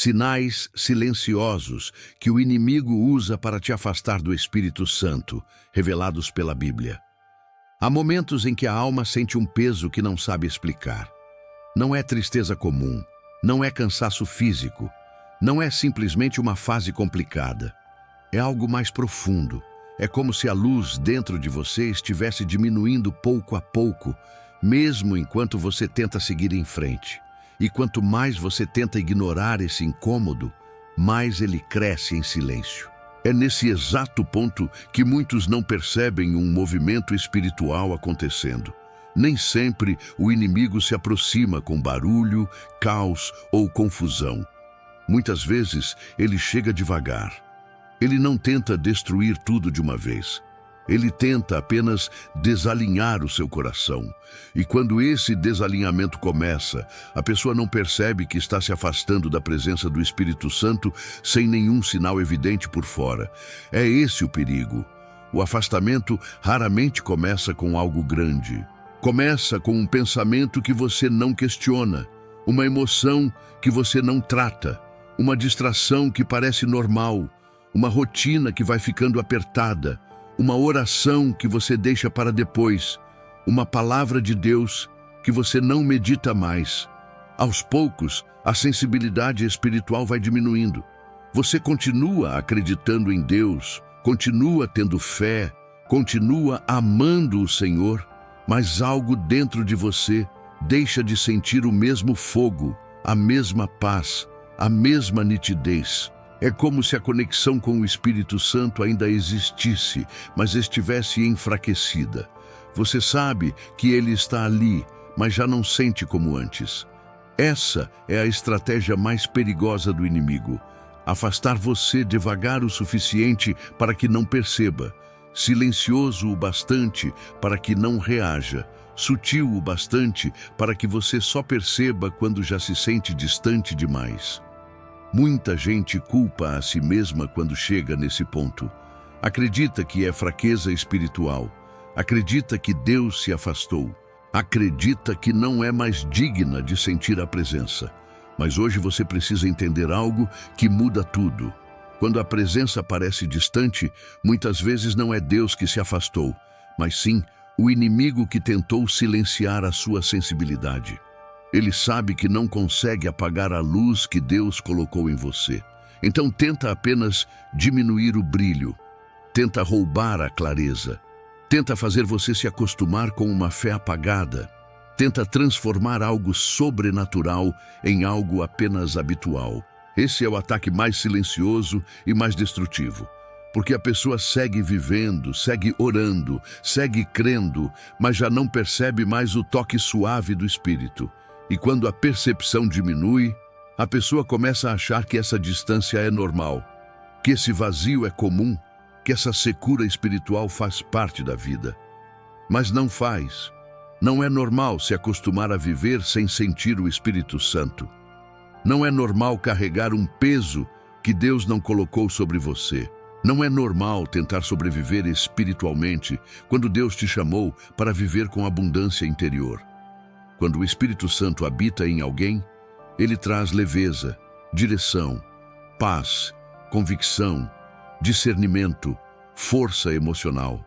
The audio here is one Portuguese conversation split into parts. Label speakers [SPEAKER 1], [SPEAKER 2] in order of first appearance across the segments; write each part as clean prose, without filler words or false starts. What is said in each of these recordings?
[SPEAKER 1] sinais silenciosos que o inimigo usa para te afastar do Espírito Santo, revelados pela Bíblia. Há momentos em que a alma sente um peso que não sabe explicar. Não é tristeza comum, não é cansaço físico, não é simplesmente uma fase complicada. É algo mais profundo. É como se a luz dentro de você estivesse diminuindo pouco a pouco, mesmo enquanto você tenta seguir em frente. E quanto mais você tenta ignorar esse incômodo, mais ele cresce em silêncio. É nesse exato ponto que muitos não percebem um movimento espiritual acontecendo. Nem sempre o inimigo se aproxima com barulho, caos ou confusão. Muitas vezes ele chega devagar. Ele não tenta destruir tudo de uma vez. Ele tenta apenas desalinhar o seu coração. E quando esse desalinhamento começa, a pessoa não percebe que está se afastando da presença do Espírito Santo sem nenhum sinal evidente por fora. É esse o perigo. O afastamento raramente começa com algo grande. Começa com um pensamento que você não questiona, uma emoção que você não trata, uma distração que parece normal, uma rotina que vai ficando apertada, uma oração que você deixa para depois, uma palavra de Deus que você não medita mais. Aos poucos, a sensibilidade espiritual vai diminuindo. Você continua acreditando em Deus, continua tendo fé, continua amando o Senhor, mas algo dentro de você deixa de sentir o mesmo fogo, a mesma paz, a mesma nitidez. É como se a conexão com o Espírito Santo ainda existisse, mas estivesse enfraquecida. Você sabe que ele está ali, mas já não sente como antes. Essa é a estratégia mais perigosa do inimigo. Afastar você devagar o suficiente para que não perceba, silencioso o bastante para que não reaja, sutil o bastante para que você só perceba quando já se sente distante demais. Muita gente culpa a si mesma quando chega nesse ponto. Acredita que é fraqueza espiritual. Acredita que Deus se afastou. Acredita que não é mais digna de sentir a presença. Mas hoje você precisa entender algo que muda tudo. Quando a presença parece distante, muitas vezes não é Deus que se afastou, mas sim o inimigo que tentou silenciar a sua sensibilidade. Ele sabe que não consegue apagar a luz que Deus colocou em você. Então tenta apenas diminuir o brilho. Tenta roubar a clareza. Tenta fazer você se acostumar com uma fé apagada. Tenta transformar algo sobrenatural em algo apenas habitual. Esse é o ataque mais silencioso e mais destrutivo. Porque a pessoa segue vivendo, segue orando, segue crendo, mas já não percebe mais o toque suave do Espírito. E quando a percepção diminui, a pessoa começa a achar que essa distância é normal, que esse vazio é comum, que essa secura espiritual faz parte da vida. Mas não faz. Não é normal se acostumar a viver sem sentir o Espírito Santo. Não é normal carregar um peso que Deus não colocou sobre você. Não é normal tentar sobreviver espiritualmente quando Deus te chamou para viver com abundância interior. Quando o Espírito Santo habita em alguém, ele traz leveza, direção, paz, convicção, discernimento, força emocional.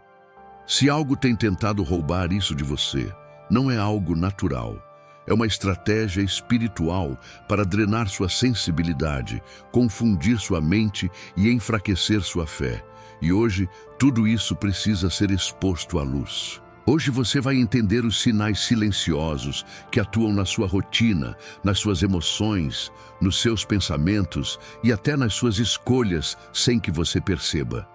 [SPEAKER 1] Se algo tem tentado roubar isso de você, não é algo natural. É uma estratégia espiritual para drenar sua sensibilidade, confundir sua mente e enfraquecer sua fé. E hoje, tudo isso precisa ser exposto à luz. Hoje você vai entender os sinais silenciosos que atuam na sua rotina, nas suas emoções, nos seus pensamentos e até nas suas escolhas sem que você perceba.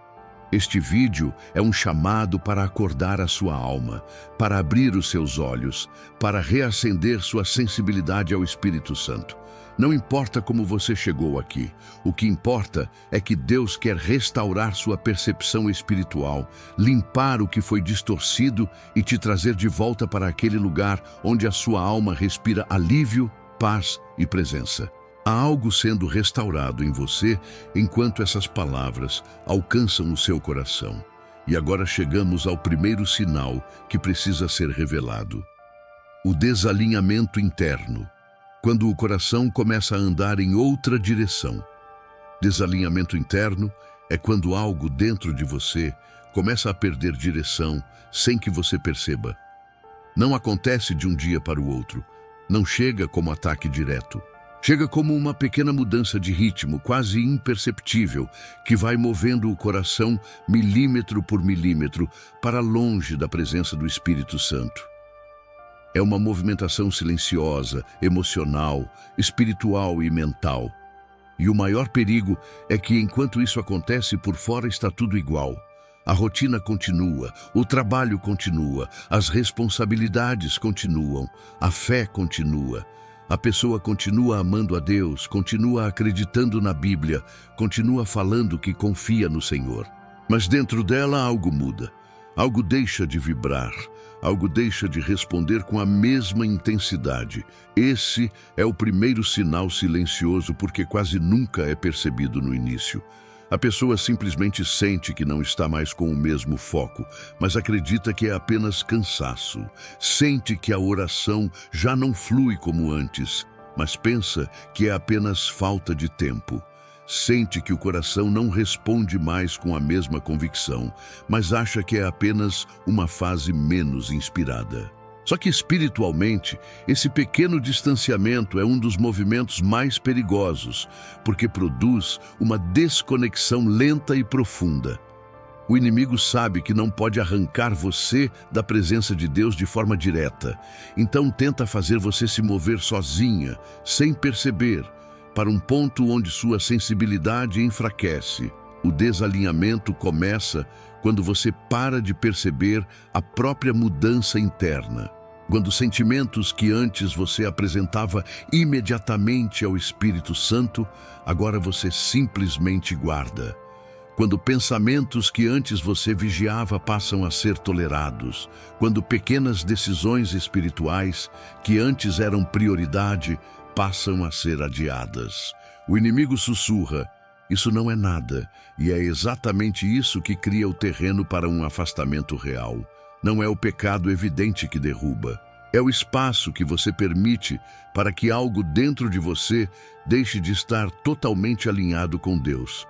[SPEAKER 1] Este vídeo é um chamado para acordar a sua alma, para abrir os seus olhos, para reacender sua sensibilidade ao Espírito Santo. Não importa como você chegou aqui, o que importa é que Deus quer restaurar sua percepção espiritual, limpar o que foi distorcido e te trazer de volta para aquele lugar onde a sua alma respira alívio, paz e presença. Há algo sendo restaurado em você enquanto essas palavras alcançam o seu coração. E agora chegamos ao primeiro sinal que precisa ser revelado: o desalinhamento interno. Quando o coração começa a andar em outra direção. Desalinhamento interno é quando algo dentro de você começa a perder direção sem que você perceba. Não acontece de um dia para o outro. Não chega como ataque direto. Chega como uma pequena mudança de ritmo, quase imperceptível, que vai movendo o coração milímetro por milímetro para longe da presença do Espírito Santo. É uma movimentação silenciosa, emocional, espiritual e mental. E o maior perigo é que, enquanto isso acontece, por fora está tudo igual. A rotina continua, o trabalho continua, as responsabilidades continuam, a fé continua. A pessoa continua amando a Deus, continua acreditando na Bíblia, continua falando que confia no Senhor. Mas dentro dela algo muda, algo deixa de vibrar, algo deixa de responder com a mesma intensidade. Esse é o primeiro sinal silencioso porque quase nunca é percebido no início. A pessoa simplesmente sente que não está mais com o mesmo foco, mas acredita que é apenas cansaço. Sente que a oração já não flui como antes, mas pensa que é apenas falta de tempo. Sente que o coração não responde mais com a mesma convicção, mas acha que é apenas uma fase menos inspirada. Só que espiritualmente, esse pequeno distanciamento é um dos movimentos mais perigosos, porque produz uma desconexão lenta e profunda. O inimigo sabe que não pode arrancar você da presença de Deus de forma direta, então tenta fazer você se mover sozinha, sem perceber, para um ponto onde sua sensibilidade enfraquece. O desalinhamento começa quando você para de perceber a própria mudança interna. Quando sentimentos que antes você apresentava imediatamente ao Espírito Santo, agora você simplesmente guarda. Quando pensamentos que antes você vigiava passam a ser tolerados. Quando pequenas decisões espirituais que antes eram prioridade passam a ser adiadas. O inimigo sussurra: isso não é nada, e é exatamente isso que cria o terreno para um afastamento real. Não é o pecado evidente que derruba, é o espaço que você permite para que algo dentro de você deixe de estar totalmente alinhado com Deus.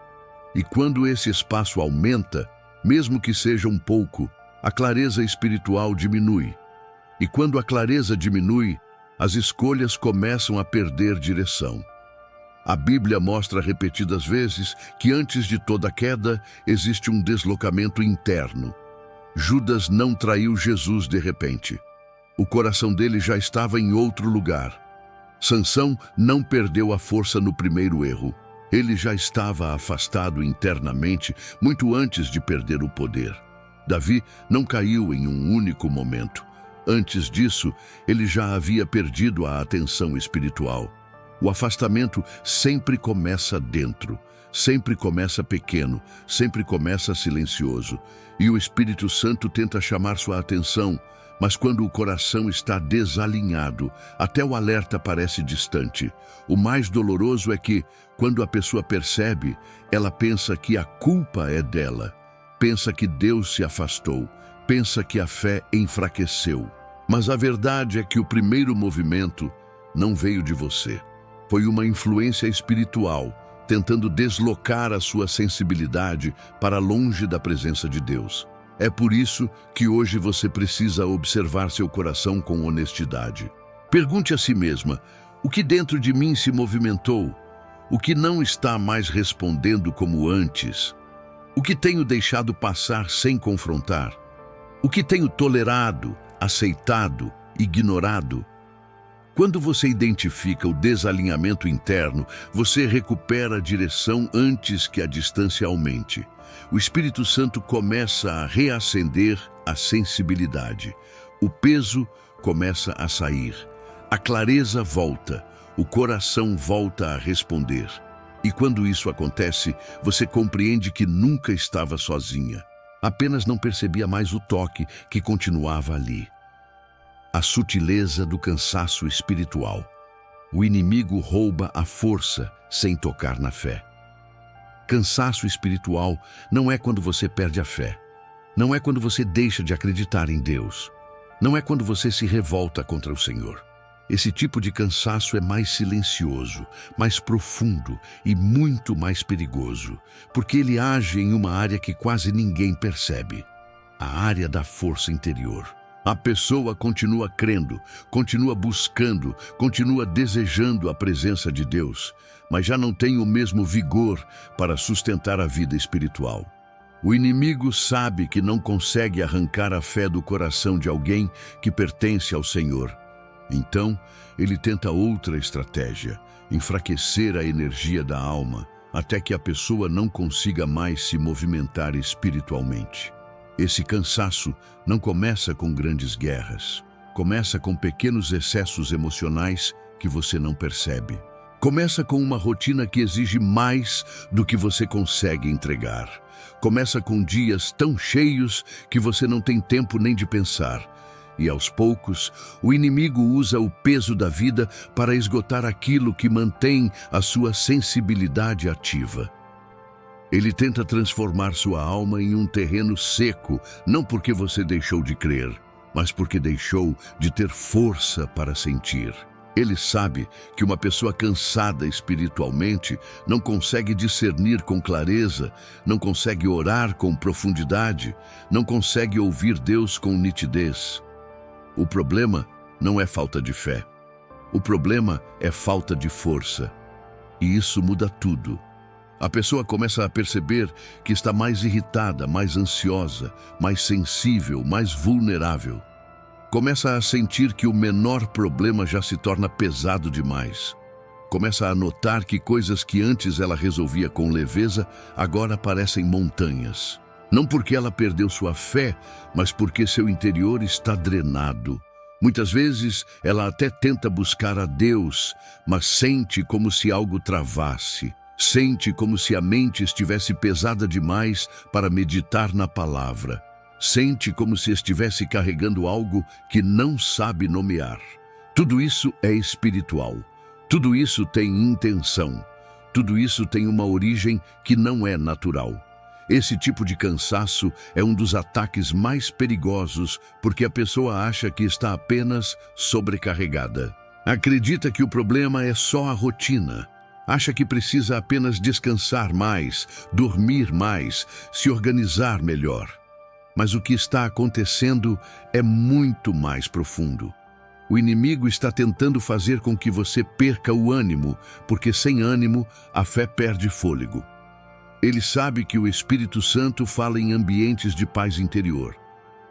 [SPEAKER 1] E quando esse espaço aumenta, mesmo que seja um pouco, a clareza espiritual diminui. E quando a clareza diminui, as escolhas começam a perder direção. A Bíblia mostra repetidas vezes que antes de toda queda existe um deslocamento interno. Judas não traiu Jesus de repente. O coração dele já estava em outro lugar. Sansão não perdeu a força no primeiro erro. Ele já estava afastado internamente muito antes de perder o poder. Davi não caiu em um único momento. Antes disso, ele já havia perdido a atenção espiritual. O afastamento sempre começa dentro, sempre começa pequeno, sempre começa silencioso. E o Espírito Santo tenta chamar sua atenção, mas quando o coração está desalinhado, até o alerta parece distante. O mais doloroso é que, quando a pessoa percebe, ela pensa que a culpa é dela, pensa que Deus se afastou, pensa que a fé enfraqueceu. Mas a verdade é que o primeiro movimento não veio de você. Foi uma influência espiritual, tentando deslocar a sua sensibilidade para longe da presença de Deus. É por isso que hoje você precisa observar seu coração com honestidade. Pergunte a si mesma: o que dentro de mim se movimentou? O que não está mais respondendo como antes? O que tenho deixado passar sem confrontar? O que tenho tolerado, aceitado, ignorado? Quando você identifica o desalinhamento interno, você recupera a direção antes que a distância aumente. O Espírito Santo começa a reacender a sensibilidade. O peso começa a sair. A clareza volta. O coração volta a responder. E quando isso acontece, você compreende que nunca estava sozinha. Apenas não percebia mais o toque que continuava ali. A sutileza do cansaço espiritual. O inimigo rouba a força sem tocar na fé. Cansaço espiritual não é quando você perde a fé. Não é quando você deixa de acreditar em Deus. Não é quando você se revolta contra o Senhor. Esse tipo de cansaço é mais silencioso, mais profundo e muito mais perigoso, porque ele age em uma área que quase ninguém percebe, a área da força interior. A pessoa continua crendo, continua buscando, continua desejando a presença de Deus, mas já não tem o mesmo vigor para sustentar a vida espiritual. O inimigo sabe que não consegue arrancar a fé do coração de alguém que pertence ao Senhor. Então, ele tenta outra estratégia, enfraquecer a energia da alma, até que a pessoa não consiga mais se movimentar espiritualmente. Esse cansaço não começa com grandes guerras, começa com pequenos excessos emocionais que você não percebe. Começa com uma rotina que exige mais do que você consegue entregar. Começa com dias tão cheios que você não tem tempo nem de pensar. E aos poucos, o inimigo usa o peso da vida para esgotar aquilo que mantém a sua sensibilidade ativa. Ele tenta transformar sua alma em um terreno seco, não porque você deixou de crer, mas porque deixou de ter força para sentir. Ele sabe que uma pessoa cansada espiritualmente não consegue discernir com clareza, não consegue orar com profundidade, não consegue ouvir Deus com nitidez. O problema não é falta de fé. O problema é falta de força. E isso muda tudo. A pessoa começa a perceber que está mais irritada, mais ansiosa, mais sensível, mais vulnerável. Começa a sentir que o menor problema já se torna pesado demais. Começa a notar que coisas que antes ela resolvia com leveza, agora parecem montanhas. Não porque ela perdeu sua fé, mas porque seu interior está drenado. Muitas vezes ela até tenta buscar a Deus, mas sente como se algo travasse. Sente como se a mente estivesse pesada demais para meditar na palavra. Sente como se estivesse carregando algo que não sabe nomear. Tudo isso é espiritual. Tudo isso tem intenção. Tudo isso tem uma origem que não é natural. Esse tipo de cansaço é um dos ataques mais perigosos porque a pessoa acha que está apenas sobrecarregada. Acredita que o problema é só a rotina. Acha que precisa apenas descansar mais, dormir mais, se organizar melhor. Mas o que está acontecendo é muito mais profundo. O inimigo está tentando fazer com que você perca o ânimo, porque sem ânimo, a fé perde fôlego. Ele sabe que o Espírito Santo fala em ambientes de paz interior.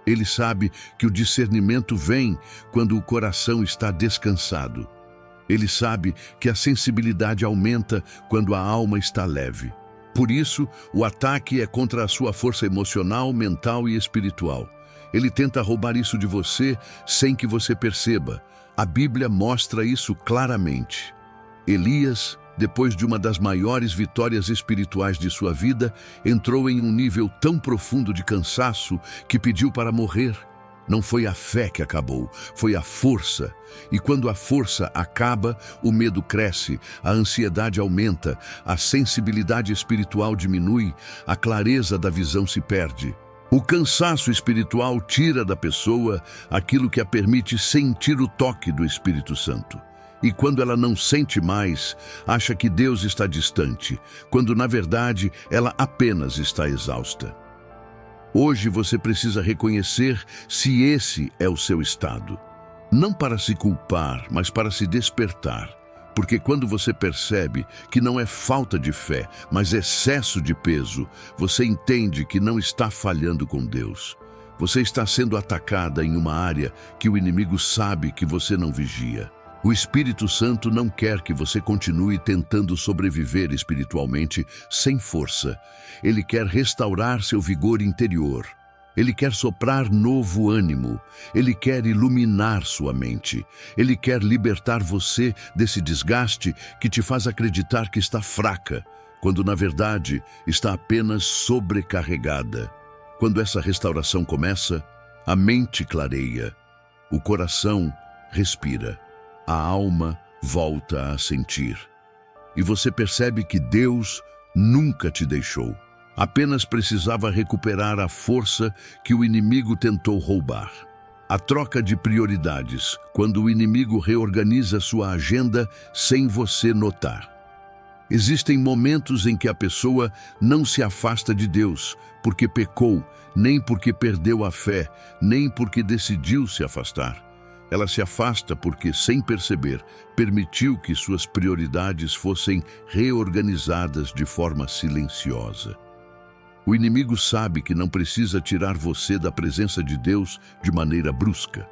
[SPEAKER 1] Ele sabe que o discernimento vem quando o coração está descansado. Ele sabe que a sensibilidade aumenta quando a alma está leve. Por isso, o ataque é contra a sua força emocional, mental e espiritual. Ele tenta roubar isso de você sem que você perceba. A Bíblia mostra isso claramente. Elias, depois de uma das maiores vitórias espirituais de sua vida, entrou em um nível tão profundo de cansaço que pediu para morrer. Não foi a fé que acabou, foi a força. E quando a força acaba, o medo cresce, a ansiedade aumenta, a sensibilidade espiritual diminui, a clareza da visão se perde. O cansaço espiritual tira da pessoa aquilo que a permite sentir o toque do Espírito Santo. E quando ela não sente mais, acha que Deus está distante, quando na verdade ela apenas está exausta. Hoje você precisa reconhecer se esse é o seu estado. Não para se culpar, mas para se despertar. Porque quando você percebe que não é falta de fé, mas excesso de peso, você entende que não está falhando com Deus. Você está sendo atacada em uma área que o inimigo sabe que você não vigia. O Espírito Santo não quer que você continue tentando sobreviver espiritualmente sem força. Ele quer restaurar seu vigor interior. Ele quer soprar novo ânimo. Ele quer iluminar sua mente. Ele quer libertar você desse desgaste que te faz acreditar que está fraca, quando na verdade está apenas sobrecarregada. Quando essa restauração começa, a mente clareia, o coração respira. A alma volta a sentir. E você percebe que Deus nunca te deixou. Apenas precisava recuperar a força que o inimigo tentou roubar. A troca de prioridades, quando o inimigo reorganiza sua agenda sem você notar. Existem momentos em que a pessoa não se afasta de Deus porque pecou, nem porque perdeu a fé, nem porque decidiu se afastar. Ela se afasta porque, sem perceber, permitiu que suas prioridades fossem reorganizadas de forma silenciosa. O inimigo sabe que não precisa tirar você da presença de Deus de maneira brusca.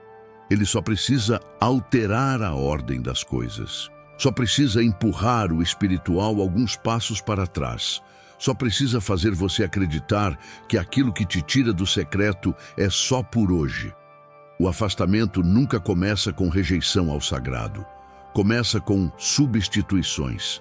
[SPEAKER 1] Ele só precisa alterar a ordem das coisas. Só precisa empurrar o espiritual alguns passos para trás. Só precisa fazer você acreditar que aquilo que te tira do secreto é só por hoje. O afastamento nunca começa com rejeição ao sagrado. Começa com substituições.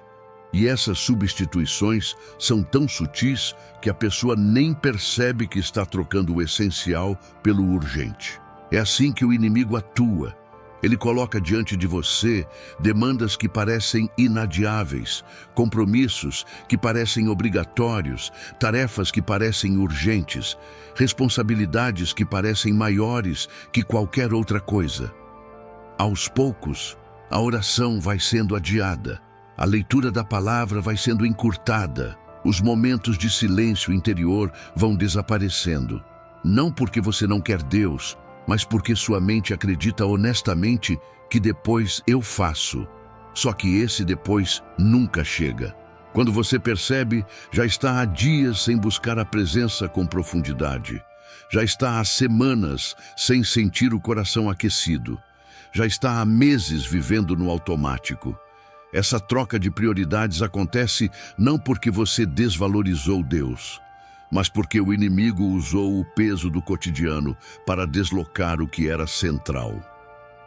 [SPEAKER 1] E essas substituições são tão sutis que a pessoa nem percebe que está trocando o essencial pelo urgente. É assim que o inimigo atua. Ele coloca diante de você demandas que parecem inadiáveis, compromissos que parecem obrigatórios, tarefas que parecem urgentes, responsabilidades que parecem maiores que qualquer outra coisa. Aos poucos, a oração vai sendo adiada, a leitura da palavra vai sendo encurtada, os momentos de silêncio interior vão desaparecendo. Não porque você não quer Deus, mas porque sua mente acredita honestamente que depois eu faço. Só que esse depois nunca chega. Quando você percebe, já está há dias sem buscar a presença com profundidade. Já está há semanas sem sentir o coração aquecido. Já está há meses vivendo no automático. Essa troca de prioridades acontece não porque você desvalorizou Deus, mas porque o inimigo usou o peso do cotidiano para deslocar o que era central.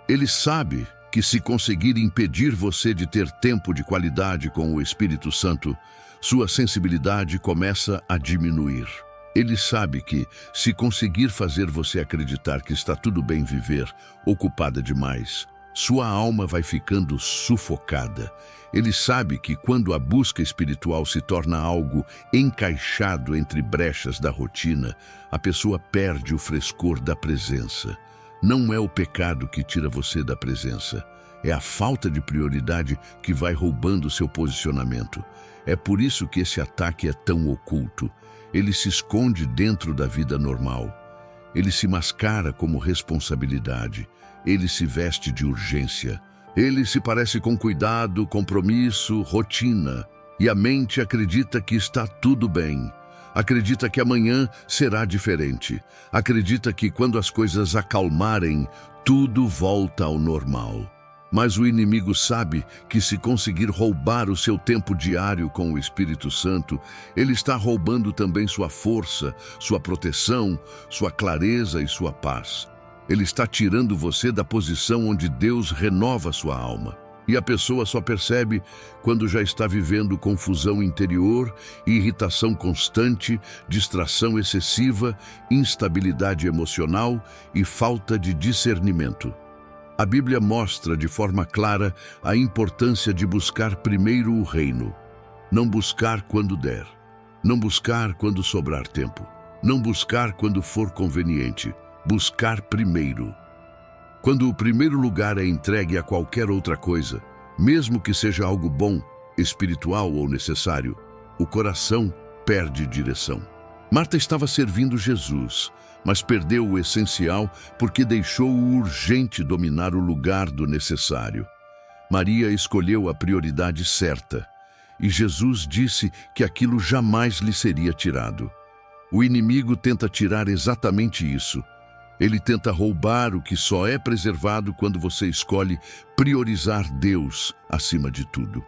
[SPEAKER 1] Ele sabe que se conseguir impedir você de ter tempo de qualidade com o Espírito Santo, sua sensibilidade começa a diminuir. Ele sabe que, se conseguir fazer você acreditar que está tudo bem viver, ocupada demais, sua alma vai ficando sufocada. Ele sabe que quando a busca espiritual se torna algo encaixado entre brechas da rotina, a pessoa perde o frescor da presença. Não é o pecado que tira você da presença. É a falta de prioridade que vai roubando seu posicionamento. É por isso que esse ataque é tão oculto. Ele se esconde dentro da vida normal. Ele se mascara como responsabilidade. Ele se veste de urgência. Ele se parece com cuidado, compromisso, rotina. E a mente acredita que está tudo bem. Acredita que amanhã será diferente. Acredita que quando as coisas acalmarem, tudo volta ao normal. Mas o inimigo sabe que se conseguir roubar o seu tempo diário com o Espírito Santo, ele está roubando também sua força, sua proteção, sua clareza e sua paz. Ele está tirando você da posição onde Deus renova sua alma. E a pessoa só percebe quando já está vivendo confusão interior, irritação constante, distração excessiva, instabilidade emocional e falta de discernimento. A Bíblia mostra de forma clara a importância de buscar primeiro o reino. Não buscar quando der. Não buscar quando sobrar tempo. Não buscar quando for conveniente. Buscar primeiro. Quando o primeiro lugar é entregue a qualquer outra coisa, mesmo que seja algo bom, espiritual ou necessário, o coração perde direção. Marta estava servindo Jesus, mas perdeu o essencial porque deixou o urgente dominar o lugar do necessário. Maria escolheu a prioridade certa, e Jesus disse que aquilo jamais lhe seria tirado. O inimigo tenta tirar exatamente isso. Ele tenta roubar o que só é preservado quando você escolhe priorizar Deus acima de tudo.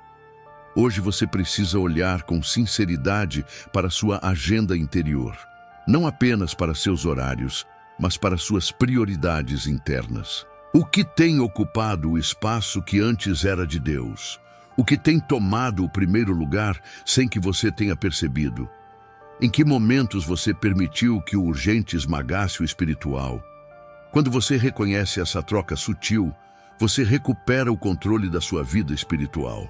[SPEAKER 1] Hoje você precisa olhar com sinceridade para sua agenda interior. Não apenas para seus horários, mas para suas prioridades internas. O que tem ocupado o espaço que antes era de Deus? O que tem tomado o primeiro lugar sem que você tenha percebido? Em que momentos você permitiu que o urgente esmagasse o espiritual? Quando você reconhece essa troca sutil, você recupera o controle da sua vida espiritual.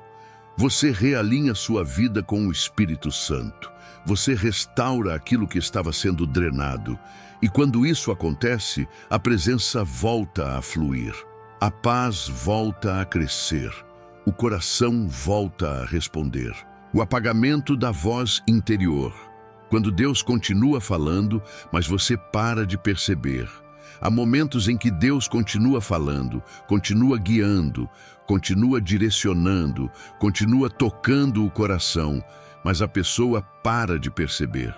[SPEAKER 1] Você realinha sua vida com o Espírito Santo. Você restaura aquilo que estava sendo drenado. E quando isso acontece, a presença volta a fluir. A paz volta a crescer. O coração volta a responder. O apagamento da voz interior. Quando Deus continua falando, mas você para de perceber. Há momentos em que Deus continua falando, continua guiando, continua direcionando, continua tocando o coração, mas a pessoa para de perceber.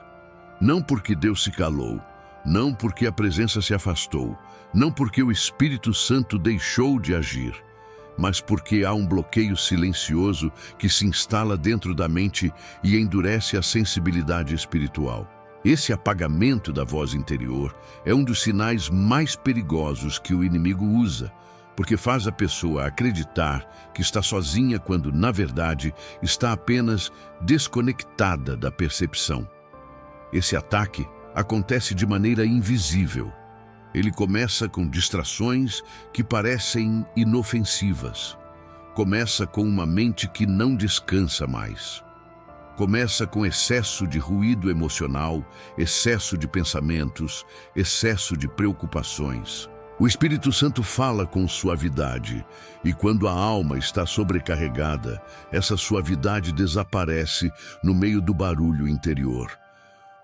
[SPEAKER 1] Não porque Deus se calou, não porque a presença se afastou, não porque o Espírito Santo deixou de agir, mas porque há um bloqueio silencioso que se instala dentro da mente e endurece a sensibilidade espiritual. Esse apagamento da voz interior é um dos sinais mais perigosos que o inimigo usa, porque faz a pessoa acreditar que está sozinha quando, na verdade, está apenas desconectada da percepção. Esse ataque acontece de maneira invisível. Ele começa com distrações que parecem inofensivas. Começa com uma mente que não descansa mais. Começa com excesso de ruído emocional, excesso de pensamentos, excesso de preocupações. O Espírito Santo fala com suavidade, e quando a alma está sobrecarregada, essa suavidade desaparece no meio do barulho interior.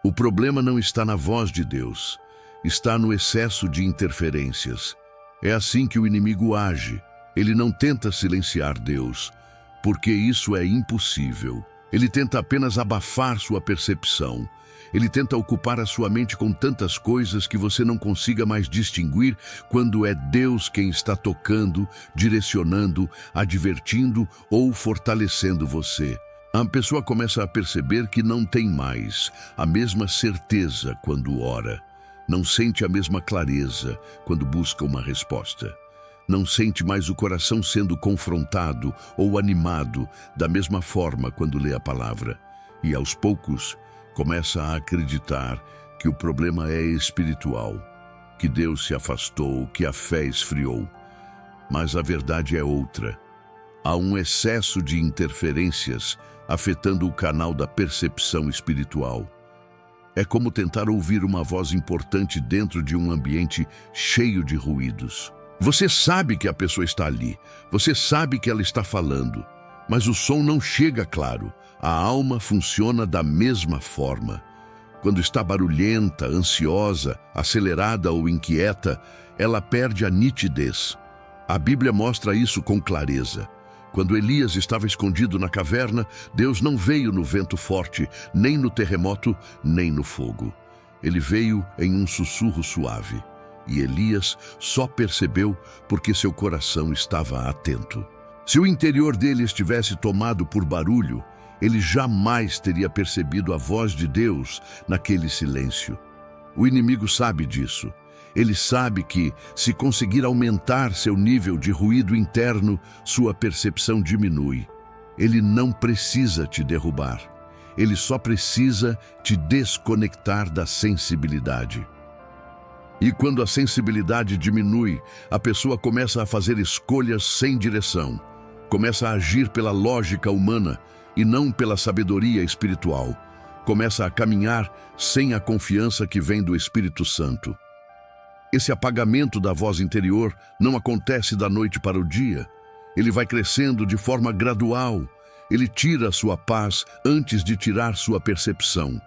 [SPEAKER 1] O problema não está na voz de Deus, está no excesso de interferências. É assim que o inimigo age. Ele não tenta silenciar Deus, porque isso é impossível. Ele tenta apenas abafar sua percepção. Ele tenta ocupar a sua mente com tantas coisas que você não consiga mais distinguir quando é Deus quem está tocando, direcionando, advertindo ou fortalecendo você. A pessoa começa a perceber que não tem mais a mesma certeza quando ora. Não sente a mesma clareza quando busca uma resposta. Não sente mais o coração sendo confrontado ou animado da mesma forma quando lê a palavra. E aos poucos, começa a acreditar que o problema é espiritual, que Deus se afastou, que a fé esfriou. Mas a verdade é outra. Há um excesso de interferências afetando o canal da percepção espiritual. É como tentar ouvir uma voz importante dentro de um ambiente cheio de ruídos. Você sabe que a pessoa está ali, você sabe que ela está falando, mas o som não chega claro. A alma funciona da mesma forma. Quando está barulhenta, ansiosa, acelerada ou inquieta, ela perde a nitidez. A Bíblia mostra isso com clareza. Quando Elias estava escondido na caverna, Deus não veio no vento forte, nem no terremoto, nem no fogo. Ele veio em um sussurro suave. E Elias só percebeu porque seu coração estava atento. Se o interior dele estivesse tomado por barulho, ele jamais teria percebido a voz de Deus naquele silêncio. O inimigo sabe disso. Ele sabe que, se conseguir aumentar seu nível de ruído interno, sua percepção diminui. Ele não precisa te derrubar. Ele só precisa te desconectar da sensibilidade. E quando a sensibilidade diminui, a pessoa começa a fazer escolhas sem direção. Começa a agir pela lógica humana e não pela sabedoria espiritual. Começa a caminhar sem a confiança que vem do Espírito Santo. Esse apagamento da voz interior não acontece da noite para o dia. Ele vai crescendo de forma gradual. Ele tira a sua paz antes de tirar sua percepção.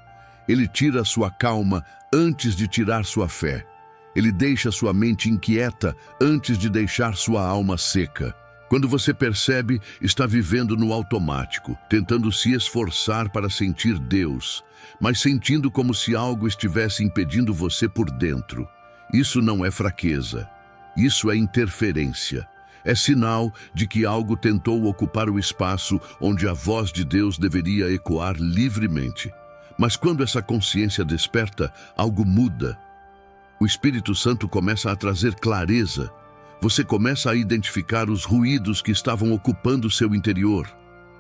[SPEAKER 1] Ele tira a sua calma antes de tirar sua fé. Ele deixa sua mente inquieta antes de deixar sua alma seca. Quando você percebe, está vivendo no automático, tentando se esforçar para sentir Deus, mas sentindo como se algo estivesse impedindo você por dentro. Isso não é fraqueza, isso é interferência. É sinal de que algo tentou ocupar o espaço onde a voz de Deus deveria ecoar livremente. Mas quando essa consciência desperta, algo muda. O Espírito Santo começa a trazer clareza. Você começa a identificar os ruídos que estavam ocupando seu interior.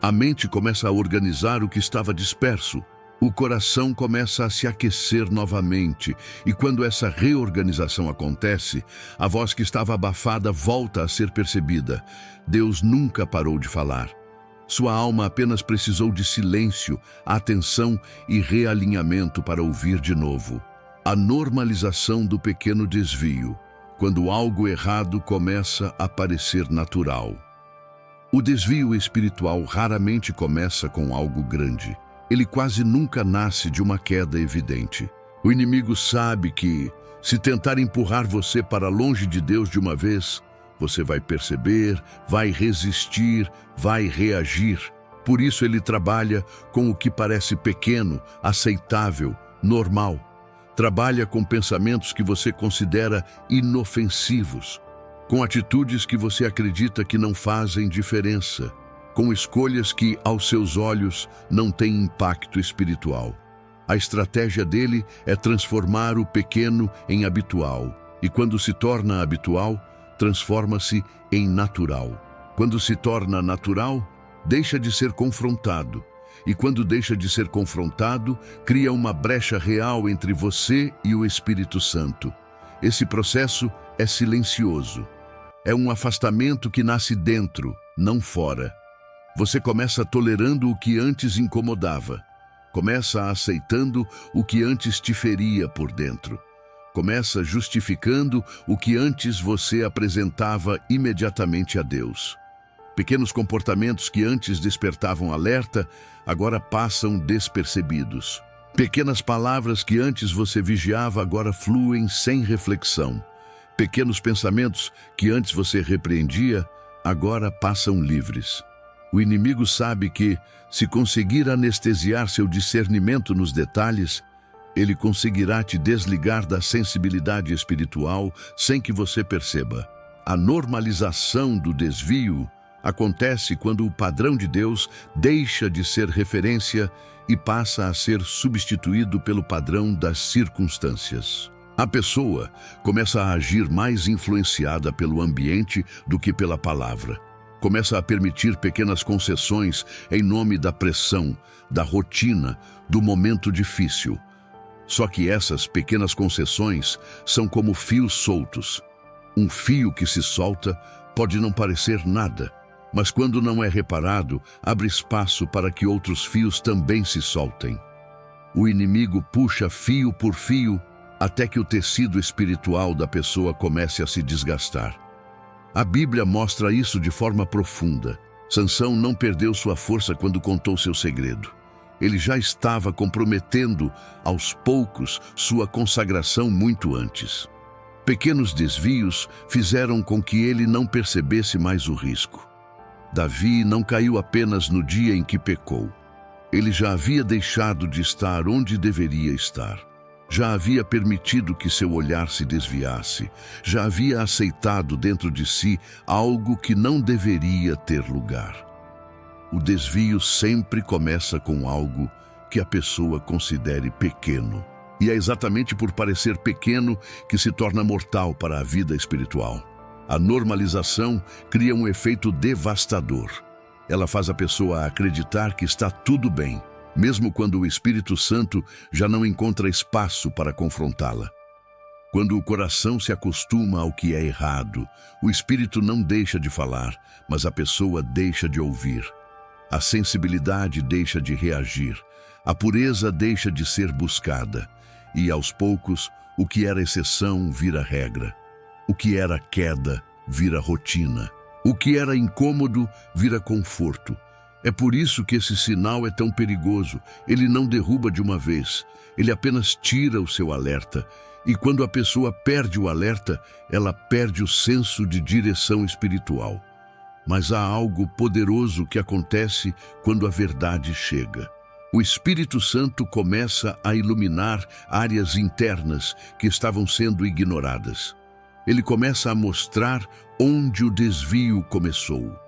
[SPEAKER 1] A mente começa a organizar o que estava disperso. O coração começa a se aquecer novamente, e quando essa reorganização acontece, a voz que estava abafada volta a ser percebida. Deus nunca parou de falar. Sua alma apenas precisou de silêncio, atenção e realinhamento para ouvir de novo. A normalização do pequeno desvio, quando algo errado começa a parecer natural. O desvio espiritual raramente começa com algo grande. Ele quase nunca nasce de uma queda evidente. O inimigo sabe que, se tentar empurrar você para longe de Deus de uma vez, você vai perceber, vai resistir, vai reagir. Por isso ele trabalha com o que parece pequeno, aceitável, normal. Trabalha com pensamentos que você considera inofensivos, com atitudes que você acredita que não fazem diferença, com escolhas que, aos seus olhos, não têm impacto espiritual. A estratégia dele é transformar o pequeno em habitual, e quando se torna habitual, transforma-se em natural. Quando se torna natural, deixa de ser confrontado. E quando deixa de ser confrontado, cria uma brecha real entre você e o Espírito Santo. Esse processo é silencioso. É um afastamento que nasce dentro, não fora. Você começa tolerando o que antes incomodava. Começa aceitando o que antes te feria por dentro. Começa justificando o que antes você apresentava imediatamente a Deus. Pequenos comportamentos que antes despertavam alerta, agora passam despercebidos. Pequenas palavras que antes você vigiava, agora fluem sem reflexão. Pequenos pensamentos que antes você repreendia, agora passam livres. O inimigo sabe que, se conseguir anestesiar seu discernimento nos detalhes, ele conseguirá te desligar da sensibilidade espiritual sem que você perceba. A normalização do desvio acontece quando o padrão de Deus deixa de ser referência e passa a ser substituído pelo padrão das circunstâncias. A pessoa começa a agir mais influenciada pelo ambiente do que pela palavra. Começa a permitir pequenas concessões em nome da pressão, da rotina, do momento difícil. Só que essas pequenas concessões são como fios soltos. Um fio que se solta pode não parecer nada, mas quando não é reparado, abre espaço para que outros fios também se soltem. O inimigo puxa fio por fio até que o tecido espiritual da pessoa comece a se desgastar. A Bíblia mostra isso de forma profunda. Sansão não perdeu sua força quando contou seu segredo. Ele já estava comprometendo, aos poucos, sua consagração muito antes. Pequenos desvios fizeram com que ele não percebesse mais o risco. Davi não caiu apenas no dia em que pecou. Ele já havia deixado de estar onde deveria estar. Já havia permitido que seu olhar se desviasse. Já havia aceitado dentro de si algo que não deveria ter lugar. O desvio sempre começa com algo que a pessoa considere pequeno. E é exatamente por parecer pequeno que se torna mortal para a vida espiritual. A normalização cria um efeito devastador. Ela faz a pessoa acreditar que está tudo bem, mesmo quando o Espírito Santo já não encontra espaço para confrontá-la. Quando o coração se acostuma ao que é errado, o Espírito não deixa de falar, mas a pessoa deixa de ouvir. A sensibilidade deixa de reagir, a pureza deixa de ser buscada, e aos poucos, o que era exceção vira regra. O que era queda vira rotina. O que era incômodo vira conforto. É por isso que esse sinal é tão perigoso. Ele não derruba de uma vez, ele apenas tira o seu alerta. E quando a pessoa perde o alerta, ela perde o senso de direção espiritual. Mas há algo poderoso que acontece quando a verdade chega. O Espírito Santo começa a iluminar áreas internas que estavam sendo ignoradas. Ele começa a mostrar onde o desvio começou.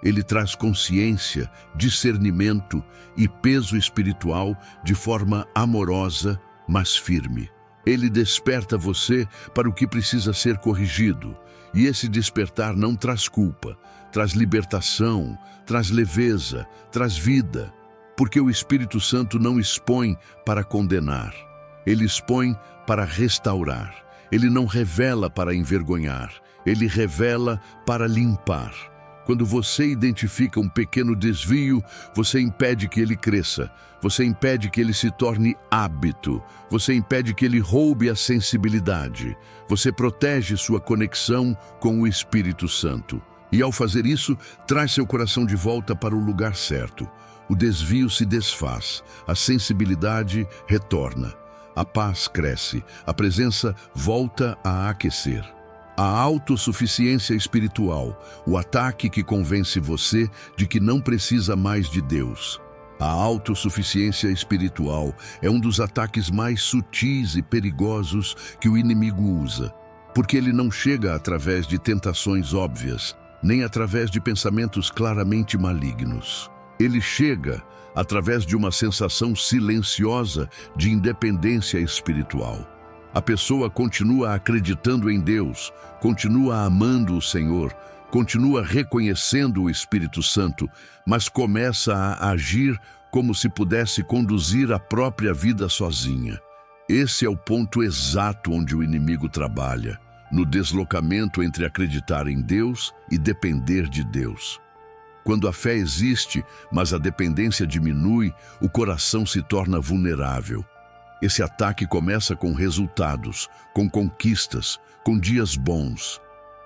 [SPEAKER 1] Ele traz consciência, discernimento e peso espiritual de forma amorosa, mas firme. Ele desperta você para o que precisa ser corrigido. E esse despertar não traz culpa, traz libertação, traz leveza, traz vida. Porque o Espírito Santo não expõe para condenar. Ele expõe para restaurar. Ele não revela para envergonhar. Ele revela para limpar. Quando você identifica um pequeno desvio, você impede que ele cresça, você impede que ele se torne hábito, você impede que ele roube a sensibilidade, você protege sua conexão com o Espírito Santo. E ao fazer isso, traz seu coração de volta para o lugar certo. O desvio se desfaz, a sensibilidade retorna, a paz cresce, a presença volta a aquecer. A autossuficiência espiritual, o ataque que convence você de que não precisa mais de Deus. A autossuficiência espiritual é um dos ataques mais sutis e perigosos que o inimigo usa, porque ele não chega através de tentações óbvias, nem através de pensamentos claramente malignos. Ele chega através de uma sensação silenciosa de independência espiritual. A pessoa continua acreditando em Deus, continua amando o Senhor, continua reconhecendo o Espírito Santo, mas começa a agir como se pudesse conduzir a própria vida sozinha. Esse é o ponto exato onde o inimigo trabalha, no deslocamento entre acreditar em Deus e depender de Deus. Quando a fé existe, mas a dependência diminui, o coração se torna vulnerável. Esse ataque começa com resultados, com conquistas, com dias bons,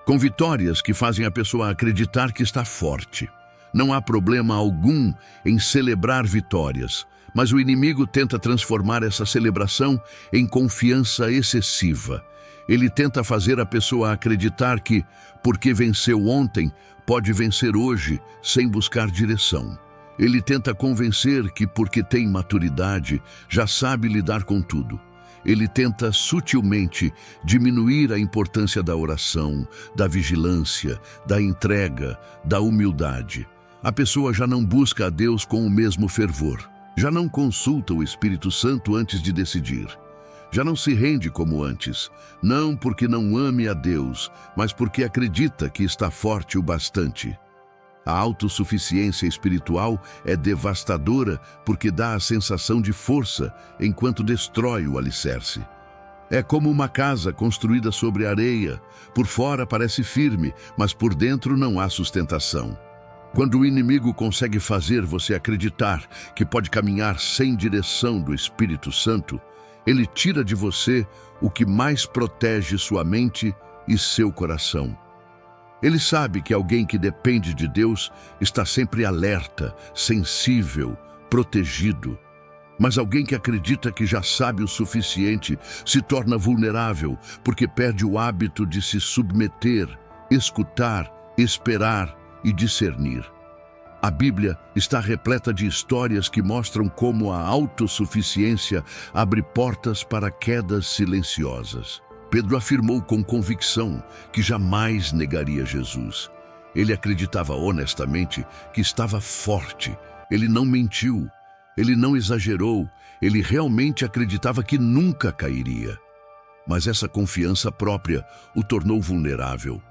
[SPEAKER 1] com vitórias que fazem a pessoa acreditar que está forte. Não há problema algum em celebrar vitórias, mas o inimigo tenta transformar essa celebração em confiança excessiva. Ele tenta fazer a pessoa acreditar que, porque venceu ontem, pode vencer hoje sem buscar direção. Ele tenta convencer que, porque tem maturidade, já sabe lidar com tudo. Ele tenta sutilmente diminuir a importância da oração, da vigilância, da entrega, da humildade. A pessoa já não busca a Deus com o mesmo fervor. Já não consulta o Espírito Santo antes de decidir. Já não se rende como antes, não porque não ame a Deus, mas porque acredita que está forte o bastante. A autossuficiência espiritual é devastadora porque dá a sensação de força enquanto destrói o alicerce. É como uma casa construída sobre areia. Por fora parece firme, mas por dentro não há sustentação. Quando o inimigo consegue fazer você acreditar que pode caminhar sem direção do Espírito Santo, ele tira de você o que mais protege sua mente e seu coração. Ele sabe que alguém que depende de Deus está sempre alerta, sensível, protegido. Mas alguém que acredita que já sabe o suficiente se torna vulnerável porque perde o hábito de se submeter, escutar, esperar e discernir. A Bíblia está repleta de histórias que mostram como a autossuficiência abre portas para quedas silenciosas. Pedro afirmou com convicção que jamais negaria Jesus. Ele acreditava honestamente que estava forte. Ele não mentiu, ele não exagerou, ele realmente acreditava que nunca cairia. Mas essa confiança própria o tornou vulnerável.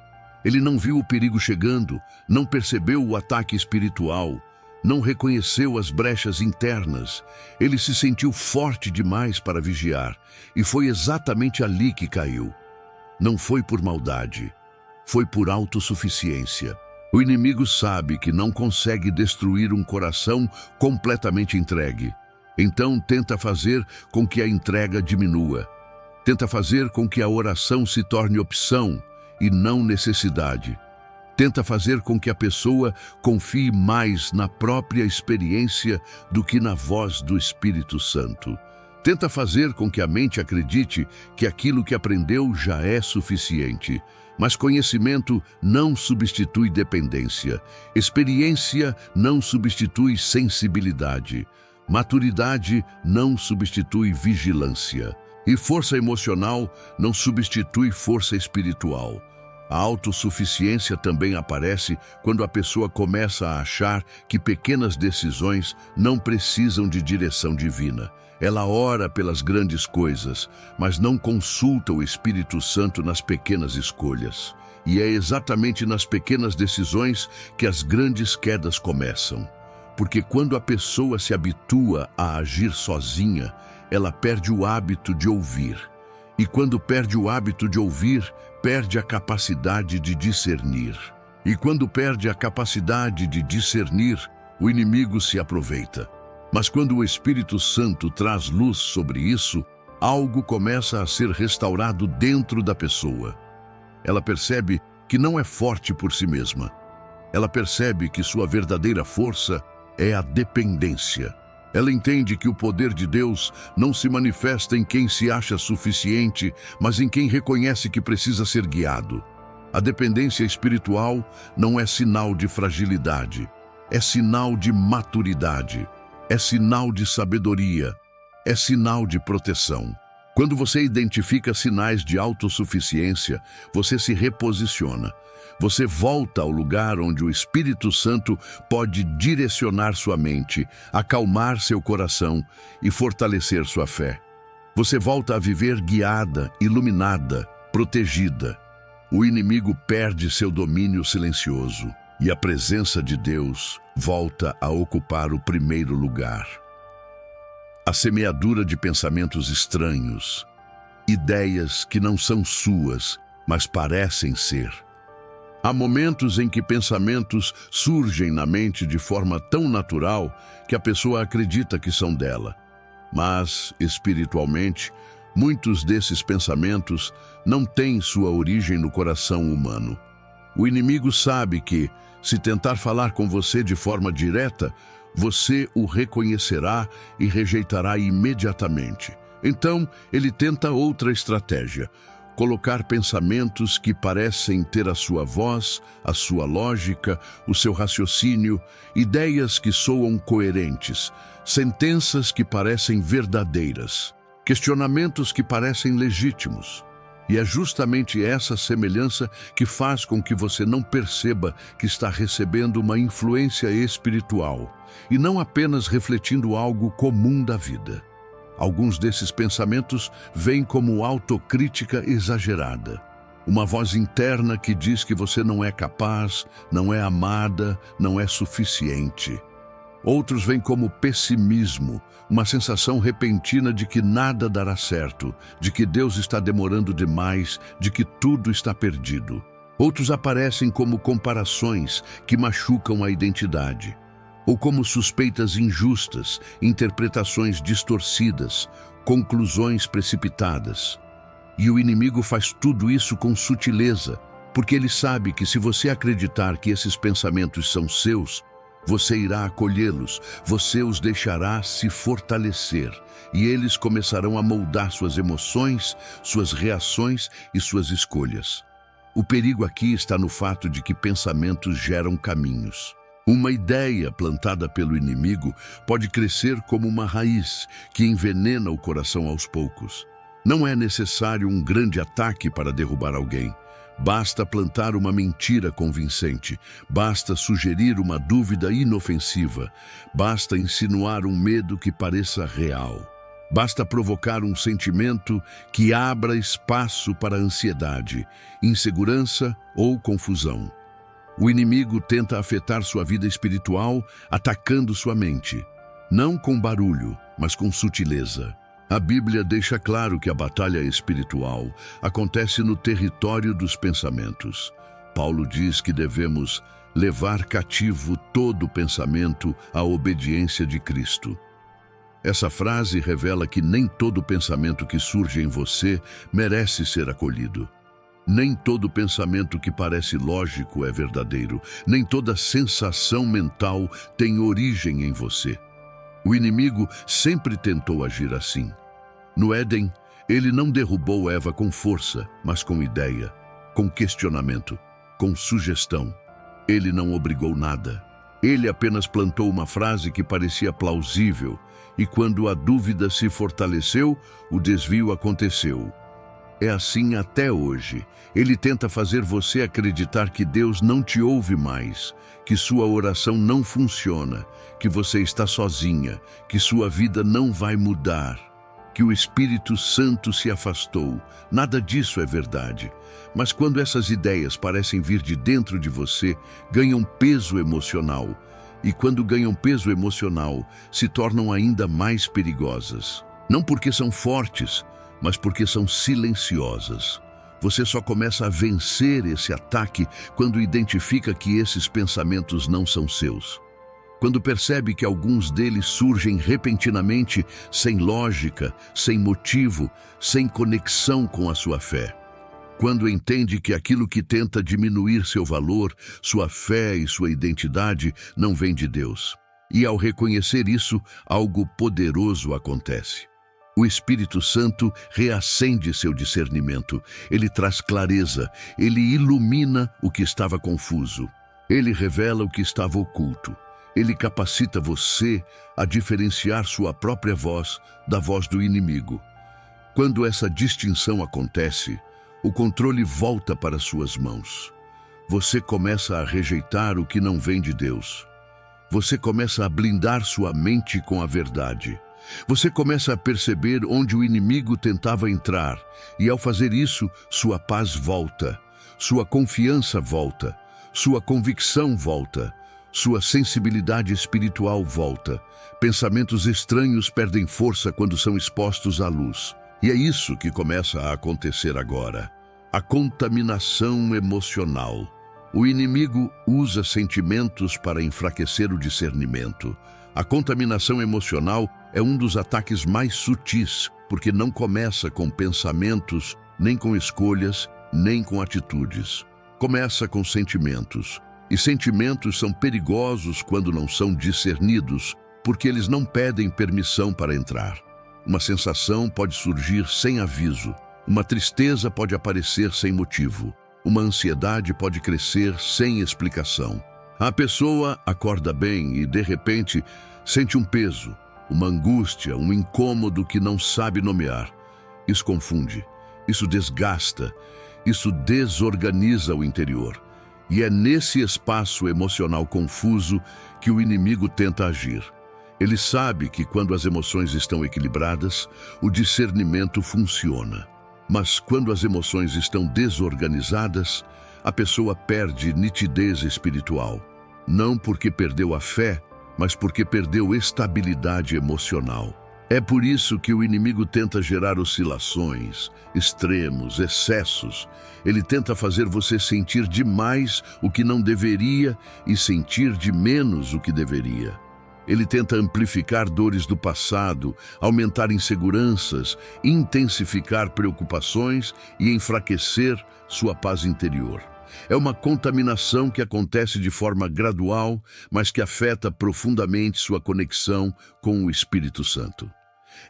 [SPEAKER 1] Ele não viu o perigo chegando, não percebeu o ataque espiritual, não reconheceu as brechas internas. Ele se sentiu forte demais para vigiar, e foi exatamente ali que caiu. Não foi por maldade, foi por autossuficiência. O inimigo sabe que não consegue destruir um coração completamente entregue. Então tenta fazer com que a entrega diminua. Tenta fazer com que a oração se torne opção e não necessidade. Tenta fazer com que a pessoa confie mais na própria experiência do que na voz do Espírito Santo. Tenta fazer com que a mente acredite que aquilo que aprendeu já é suficiente. Mas conhecimento não substitui dependência. Experiência não substitui sensibilidade. Maturidade não substitui vigilância. E força emocional não substitui força espiritual. A autossuficiência também aparece quando a pessoa começa a achar que pequenas decisões não precisam de direção divina. Ela ora pelas grandes coisas, mas não consulta o Espírito Santo nas pequenas escolhas. E é exatamente nas pequenas decisões que as grandes quedas começam. Porque quando a pessoa se habitua a agir sozinha, ela perde o hábito de ouvir. E quando perde o hábito de ouvir, perde a capacidade de discernir. E quando perde a capacidade de discernir, o inimigo se aproveita. Mas quando o Espírito Santo traz luz sobre isso, algo começa a ser restaurado dentro da pessoa. Ela percebe que não é forte por si mesma. Ela percebe que sua verdadeira força é a dependência. Ela entende que o poder de Deus não se manifesta em quem se acha suficiente, mas em quem reconhece que precisa ser guiado. A dependência espiritual não é sinal de fragilidade, é sinal de maturidade, é sinal de sabedoria, é sinal de proteção. Quando você identifica sinais de autossuficiência, você se reposiciona. Você volta ao lugar onde o Espírito Santo pode direcionar sua mente, acalmar seu coração e fortalecer sua fé. Você volta a viver guiada, iluminada, protegida. O inimigo perde seu domínio silencioso e a presença de Deus volta a ocupar o primeiro lugar. A semeadura de pensamentos estranhos, ideias que não são suas, mas parecem ser. Há momentos em que pensamentos surgem na mente de forma tão natural que a pessoa acredita que são dela. Mas, espiritualmente, muitos desses pensamentos não têm sua origem no coração humano. O inimigo sabe que, se tentar falar com você de forma direta, você o reconhecerá e rejeitará imediatamente. Então, ele tenta outra estratégia: colocar pensamentos que parecem ter a sua voz, a sua lógica, o seu raciocínio, ideias que soam coerentes, sentenças que parecem verdadeiras, questionamentos que parecem legítimos. E é justamente essa semelhança que faz com que você não perceba que está recebendo uma influência espiritual e não apenas refletindo algo comum da vida. Alguns desses pensamentos vêm como autocrítica exagerada. Uma voz interna que diz que você não é capaz, não é amada, não é suficiente. Outros vêm como pessimismo, uma sensação repentina de que nada dará certo, de que Deus está demorando demais, de que tudo está perdido. Outros aparecem como comparações que machucam a identidade, ou como suspeitas injustas, interpretações distorcidas, conclusões precipitadas. E o inimigo faz tudo isso com sutileza, porque ele sabe que se você acreditar que esses pensamentos são seus, você irá acolhê-los, você os deixará se fortalecer, e eles começarão a moldar suas emoções, suas reações e suas escolhas. O perigo aqui está no fato de que pensamentos geram caminhos. Uma ideia plantada pelo inimigo pode crescer como uma raiz que envenena o coração aos poucos. Não é necessário um grande ataque para derrubar alguém. Basta plantar uma mentira convincente, basta sugerir uma dúvida inofensiva, basta insinuar um medo que pareça real. Basta provocar um sentimento que abra espaço para ansiedade, insegurança ou confusão. O inimigo tenta afetar sua vida espiritual, atacando sua mente, não com barulho, mas com sutileza. A Bíblia deixa claro que a batalha espiritual acontece no território dos pensamentos. Paulo diz que devemos levar cativo todo pensamento à obediência de Cristo. Essa frase revela que nem todo pensamento que surge em você merece ser acolhido. Nem todo pensamento que parece lógico é verdadeiro. Nem toda sensação mental tem origem em você. O inimigo sempre tentou agir assim. No Éden, ele não derrubou Eva com força, mas com ideia, com questionamento, com sugestão. Ele não obrigou nada. Ele apenas plantou uma frase que parecia plausível, e quando a dúvida se fortaleceu, o desvio aconteceu. É assim até hoje. Ele tenta fazer você acreditar que Deus não te ouve mais, que sua oração não funciona, que você está sozinha, que sua vida não vai mudar, que o Espírito Santo se afastou. Nada disso é verdade. Mas quando essas ideias parecem vir de dentro de você, ganham peso emocional. E quando ganham peso emocional, se tornam ainda mais perigosas. Não porque são fortes, mas porque são silenciosas. Você só começa a vencer esse ataque quando identifica que esses pensamentos não são seus. Quando percebe que alguns deles surgem repentinamente, sem lógica, sem motivo, sem conexão com a sua fé. Quando entende que aquilo que tenta diminuir seu valor, sua fé e sua identidade não vem de Deus. E ao reconhecer isso, algo poderoso acontece. O Espírito Santo reacende seu discernimento, ele traz clareza, ele ilumina o que estava confuso, ele revela o que estava oculto, ele capacita você a diferenciar sua própria voz da voz do inimigo. Quando essa distinção acontece, o controle volta para suas mãos. Você começa a rejeitar o que não vem de Deus. Você começa a blindar sua mente com a verdade. Você começa a perceber onde o inimigo tentava entrar, e ao fazer isso, sua paz volta, sua confiança volta, sua convicção volta, sua sensibilidade espiritual volta. Pensamentos estranhos perdem força quando são expostos à luz. E é isso que começa a acontecer agora. A contaminação emocional. O inimigo usa sentimentos para enfraquecer o discernimento. A contaminação emocional é um dos ataques mais sutis, porque não começa com pensamentos, nem com escolhas, nem com atitudes. Começa com sentimentos. E sentimentos são perigosos quando não são discernidos, porque eles não pedem permissão para entrar. Uma sensação pode surgir sem aviso. Uma tristeza pode aparecer sem motivo. Uma ansiedade pode crescer sem explicação. A pessoa acorda bem e, de repente, sente um peso, uma angústia, um incômodo que não sabe nomear. Isso confunde, isso desgasta, isso desorganiza o interior. E é nesse espaço emocional confuso que o inimigo tenta agir. Ele sabe que quando as emoções estão equilibradas, o discernimento funciona. Mas quando as emoções estão desorganizadas, a pessoa perde nitidez espiritual. Não porque perdeu a fé, mas porque perdeu estabilidade emocional. É por isso que o inimigo tenta gerar oscilações, extremos, excessos. Ele tenta fazer você sentir demais o que não deveria e sentir de menos o que deveria. Ele tenta amplificar dores do passado, aumentar inseguranças, intensificar preocupações e enfraquecer sua paz interior. É uma contaminação que acontece de forma gradual, mas que afeta profundamente sua conexão com o Espírito Santo.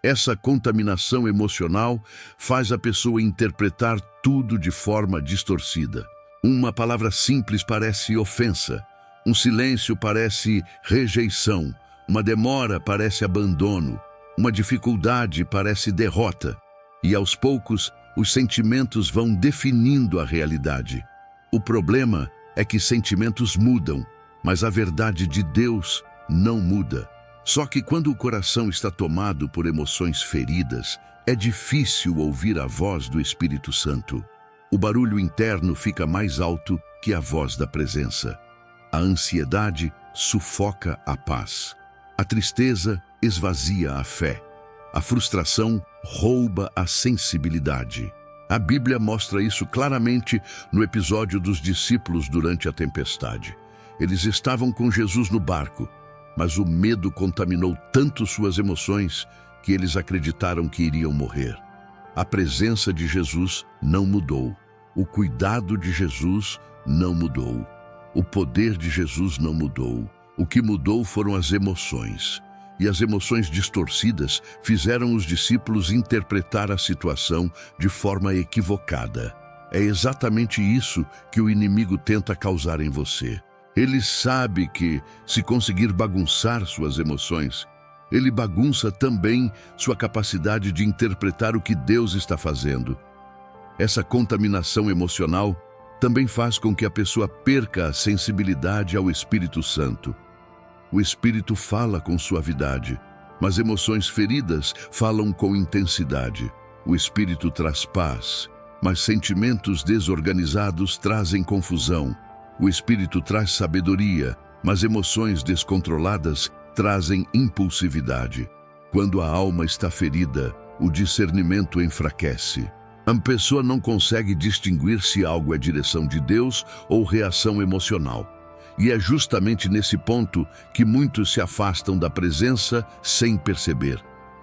[SPEAKER 1] Essa contaminação emocional faz a pessoa interpretar tudo de forma distorcida. Uma palavra simples parece ofensa, um silêncio parece rejeição, uma demora parece abandono, uma dificuldade parece derrota. E aos poucos, os sentimentos vão definindo a realidade. O problema é que sentimentos mudam, mas a verdade de Deus não muda. Só que quando o coração está tomado por emoções feridas, é difícil ouvir a voz do Espírito Santo. O barulho interno fica mais alto que a voz da presença. A ansiedade sufoca a paz. A tristeza esvazia a fé. A frustração rouba a sensibilidade. A Bíblia mostra isso claramente no episódio dos discípulos durante a tempestade. Eles estavam com Jesus no barco, mas o medo contaminou tanto suas emoções que eles acreditaram que iriam morrer. A presença de Jesus não mudou. O cuidado de Jesus não mudou. O poder de Jesus não mudou. O que mudou foram as emoções. E as emoções distorcidas fizeram os discípulos interpretar a situação de forma equivocada. É exatamente isso que o inimigo tenta causar em você. Ele sabe que, se conseguir bagunçar suas emoções, ele bagunça também sua capacidade de interpretar o que Deus está fazendo. Essa contaminação emocional também faz com que a pessoa perca a sensibilidade ao Espírito Santo. O Espírito fala com suavidade, mas emoções feridas falam com intensidade. O Espírito traz paz, mas sentimentos desorganizados trazem confusão. O Espírito traz sabedoria, mas emoções descontroladas trazem impulsividade. Quando a alma está ferida, o discernimento enfraquece. A pessoa não consegue distinguir se algo é direção de Deus ou reação emocional. E é justamente nesse ponto que muitos se afastam da presença sem perceber.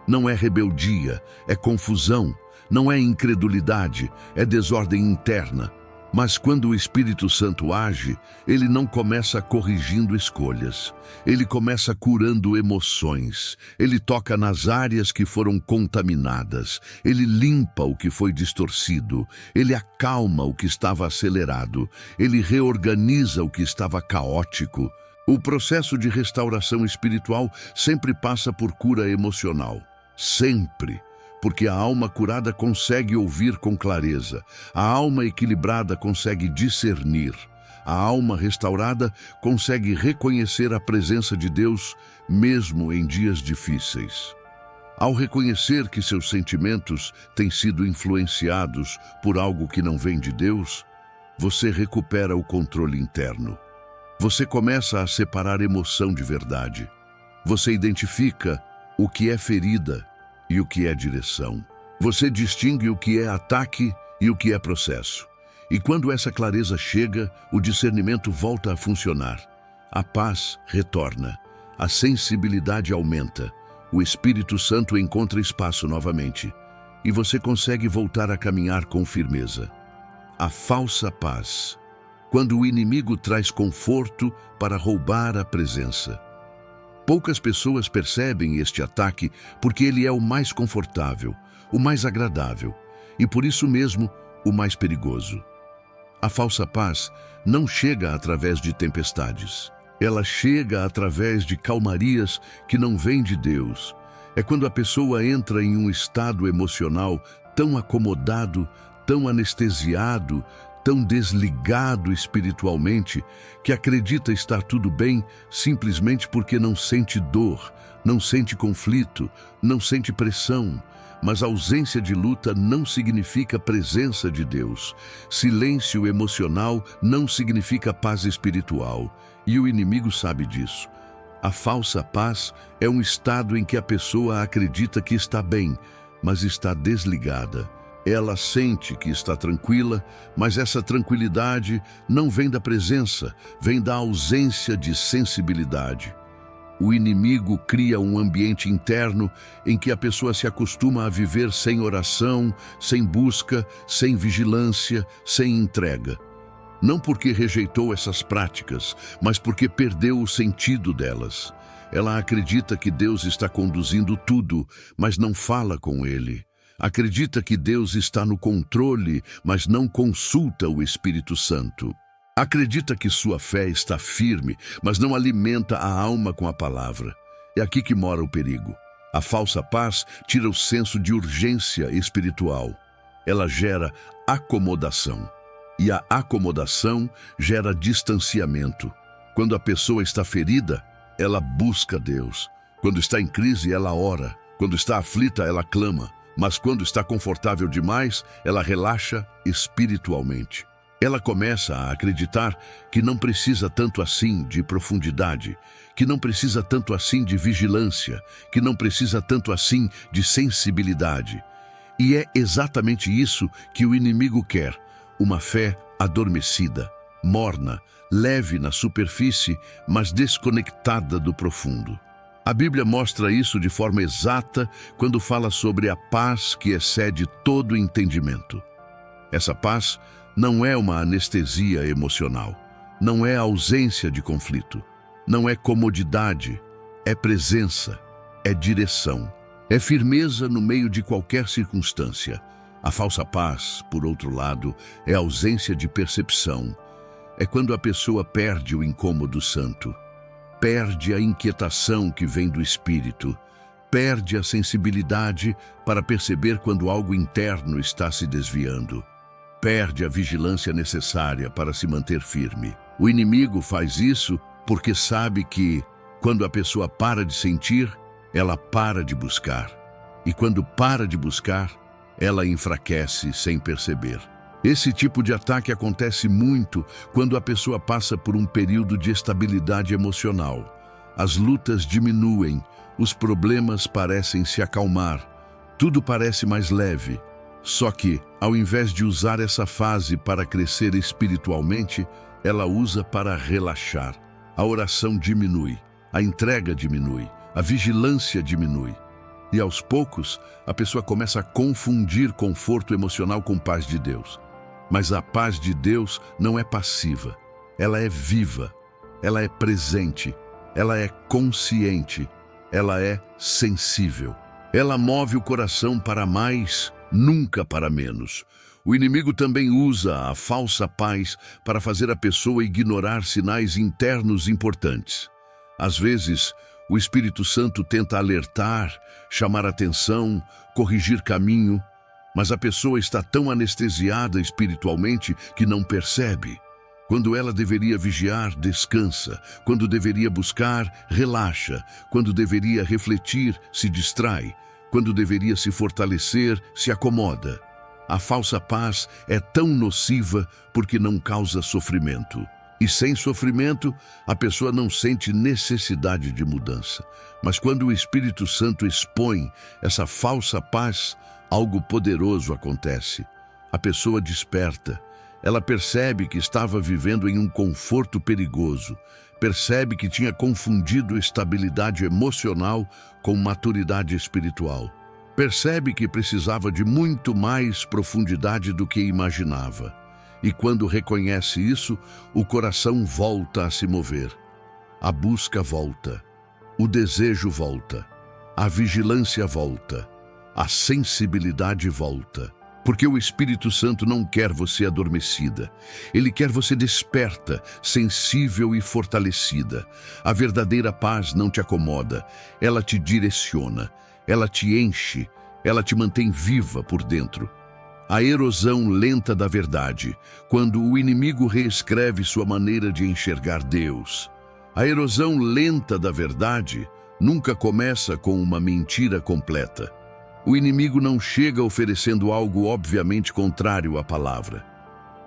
[SPEAKER 1] Não é rebeldia, é confusão, não é incredulidade, é desordem interna. Mas quando o Espírito Santo age, ele não começa corrigindo escolhas. Ele começa curando emoções. Ele toca nas áreas que foram contaminadas. Ele limpa o que foi distorcido. Ele acalma o que estava acelerado. Ele reorganiza o que estava caótico. O processo de restauração espiritual sempre passa por cura emocional. Sempre. Porque a alma curada consegue ouvir com clareza, a alma equilibrada consegue discernir, a alma restaurada consegue reconhecer a presença de Deus mesmo em dias difíceis. Ao reconhecer que seus sentimentos têm sido influenciados por algo que não vem de Deus, você recupera o controle interno. Você começa a separar emoção de verdade. Você identifica o que é ferida e o que é direção. Você distingue o que é ataque e o que é processo. E quando essa clareza chega, o discernimento volta a funcionar. A paz retorna. A sensibilidade aumenta. O Espírito Santo encontra espaço novamente. E você consegue voltar a caminhar com firmeza. A falsa paz. Quando o inimigo traz conforto para roubar a presença. Poucas pessoas percebem este ataque porque ele é o mais confortável, o mais agradável e, por isso mesmo, o mais perigoso. A falsa paz não chega através de tempestades. Ela chega através de calmarias que não vêm de Deus. É quando a pessoa entra em um estado emocional tão acomodado, tão anestesiado, tão desligado espiritualmente, que acredita estar tudo bem simplesmente porque não sente dor, não sente conflito, não sente pressão. Mas ausência de luta não significa presença de Deus. Silêncio emocional não significa paz espiritual. E o inimigo sabe disso. A falsa paz é um estado em que a pessoa acredita que está bem, mas está desligada. Ela sente que está tranquila, mas essa tranquilidade não vem da presença, vem da ausência de sensibilidade. O inimigo cria um ambiente interno em que a pessoa se acostuma a viver sem oração, sem busca, sem vigilância, sem entrega. Não porque rejeitou essas práticas, mas porque perdeu o sentido delas. Ela acredita que Deus está conduzindo tudo, mas não fala com Ele. Acredita que Deus está no controle, mas não consulta o Espírito Santo. Acredita que sua fé está firme, mas não alimenta a alma com a palavra. É aqui que mora o perigo. A falsa paz tira o senso de urgência espiritual. Ela gera acomodação. E a acomodação gera distanciamento. Quando a pessoa está ferida, ela busca Deus. Quando está em crise, ela ora. Quando está aflita, ela clama. Mas quando está confortável demais, ela relaxa espiritualmente. Ela começa a acreditar que não precisa tanto assim de profundidade, que não precisa tanto assim de vigilância, que não precisa tanto assim de sensibilidade. E é exatamente isso que o inimigo quer, uma fé adormecida, morna, leve na superfície, mas desconectada do profundo. A Bíblia mostra isso de forma exata quando fala sobre a paz que excede todo entendimento. Essa paz não é uma anestesia emocional, não é ausência de conflito, não é comodidade, é presença, é direção, é firmeza no meio de qualquer circunstância. A falsa paz, por outro lado, é ausência de percepção. É quando a pessoa perde o incômodo santo. Perde a inquietação que vem do espírito, perde a sensibilidade para perceber quando algo interno está se desviando, perde a vigilância necessária para se manter firme. O inimigo faz isso porque sabe que, quando a pessoa para de sentir, ela para de buscar. E quando para de buscar, ela enfraquece sem perceber. Esse tipo de ataque acontece muito quando a pessoa passa por um período de estabilidade emocional. As lutas diminuem, os problemas parecem se acalmar, tudo parece mais leve. Só que, ao invés de usar essa fase para crescer espiritualmente, ela usa para relaxar. A oração diminui, a entrega diminui, a vigilância diminui. E aos poucos, a pessoa começa a confundir conforto emocional com paz de Deus. Mas a paz de Deus não é passiva, ela é viva, ela é presente, ela é consciente, ela é sensível. Ela move o coração para mais, nunca para menos. O inimigo também usa a falsa paz para fazer a pessoa ignorar sinais internos importantes. Às vezes, o Espírito Santo tenta alertar, chamar atenção, corrigir caminho, mas a pessoa está tão anestesiada espiritualmente que não percebe. Quando ela deveria vigiar, descansa. Quando deveria buscar, relaxa. Quando deveria refletir, se distrai. Quando deveria se fortalecer, se acomoda. A falsa paz é tão nociva porque não causa sofrimento. E sem sofrimento, a pessoa não sente necessidade de mudança. Mas quando o Espírito Santo expõe essa falsa paz, algo poderoso acontece. A pessoa desperta. Ela percebe que estava vivendo em um conforto perigoso. Percebe que tinha confundido estabilidade emocional com maturidade espiritual. Percebe que precisava de muito mais profundidade do que imaginava. E quando reconhece isso, o coração volta a se mover. A busca volta. O desejo volta. A vigilância volta. A sensibilidade volta. Porque o Espírito Santo não quer você adormecida. Ele quer você desperta, sensível e fortalecida. A verdadeira paz não te acomoda. Ela te direciona. Ela te enche. Ela te mantém viva por dentro. A erosão lenta da verdade, quando o inimigo reescreve sua maneira de enxergar Deus. A erosão lenta da verdade nunca começa com uma mentira completa. O inimigo não chega oferecendo algo obviamente contrário à palavra.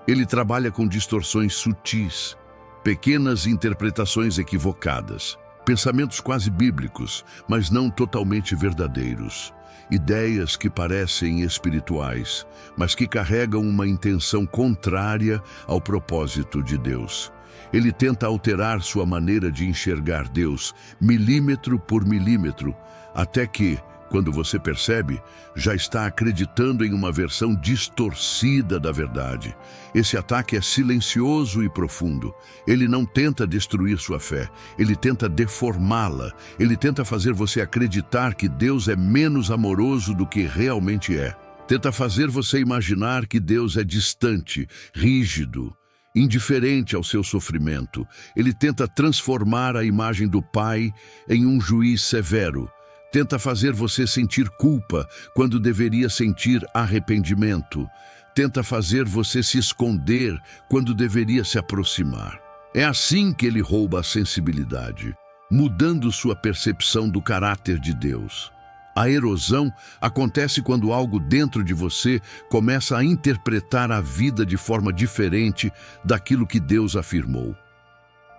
[SPEAKER 1] Ele trabalha com distorções sutis, pequenas interpretações equivocadas, pensamentos quase bíblicos, mas não totalmente verdadeiros. Ideias que parecem espirituais, mas que carregam uma intenção contrária ao propósito de Deus. Ele tenta alterar sua maneira de enxergar Deus, milímetro por milímetro, até que, quando você percebe, já está acreditando em uma versão distorcida da verdade. Esse ataque é silencioso e profundo. Ele não tenta destruir sua fé, ele tenta deformá-la. Ele tenta fazer você acreditar que Deus é menos amoroso do que realmente é. Tenta fazer você imaginar que Deus é distante, rígido, indiferente ao seu sofrimento. Ele tenta transformar a imagem do Pai em um juiz severo. Tenta fazer você sentir culpa quando deveria sentir arrependimento. Tenta fazer você se esconder quando deveria se aproximar. É assim que ele rouba a sensibilidade, mudando sua percepção do caráter de Deus. A erosão acontece quando algo dentro de você começa a interpretar a vida de forma diferente daquilo que Deus afirmou.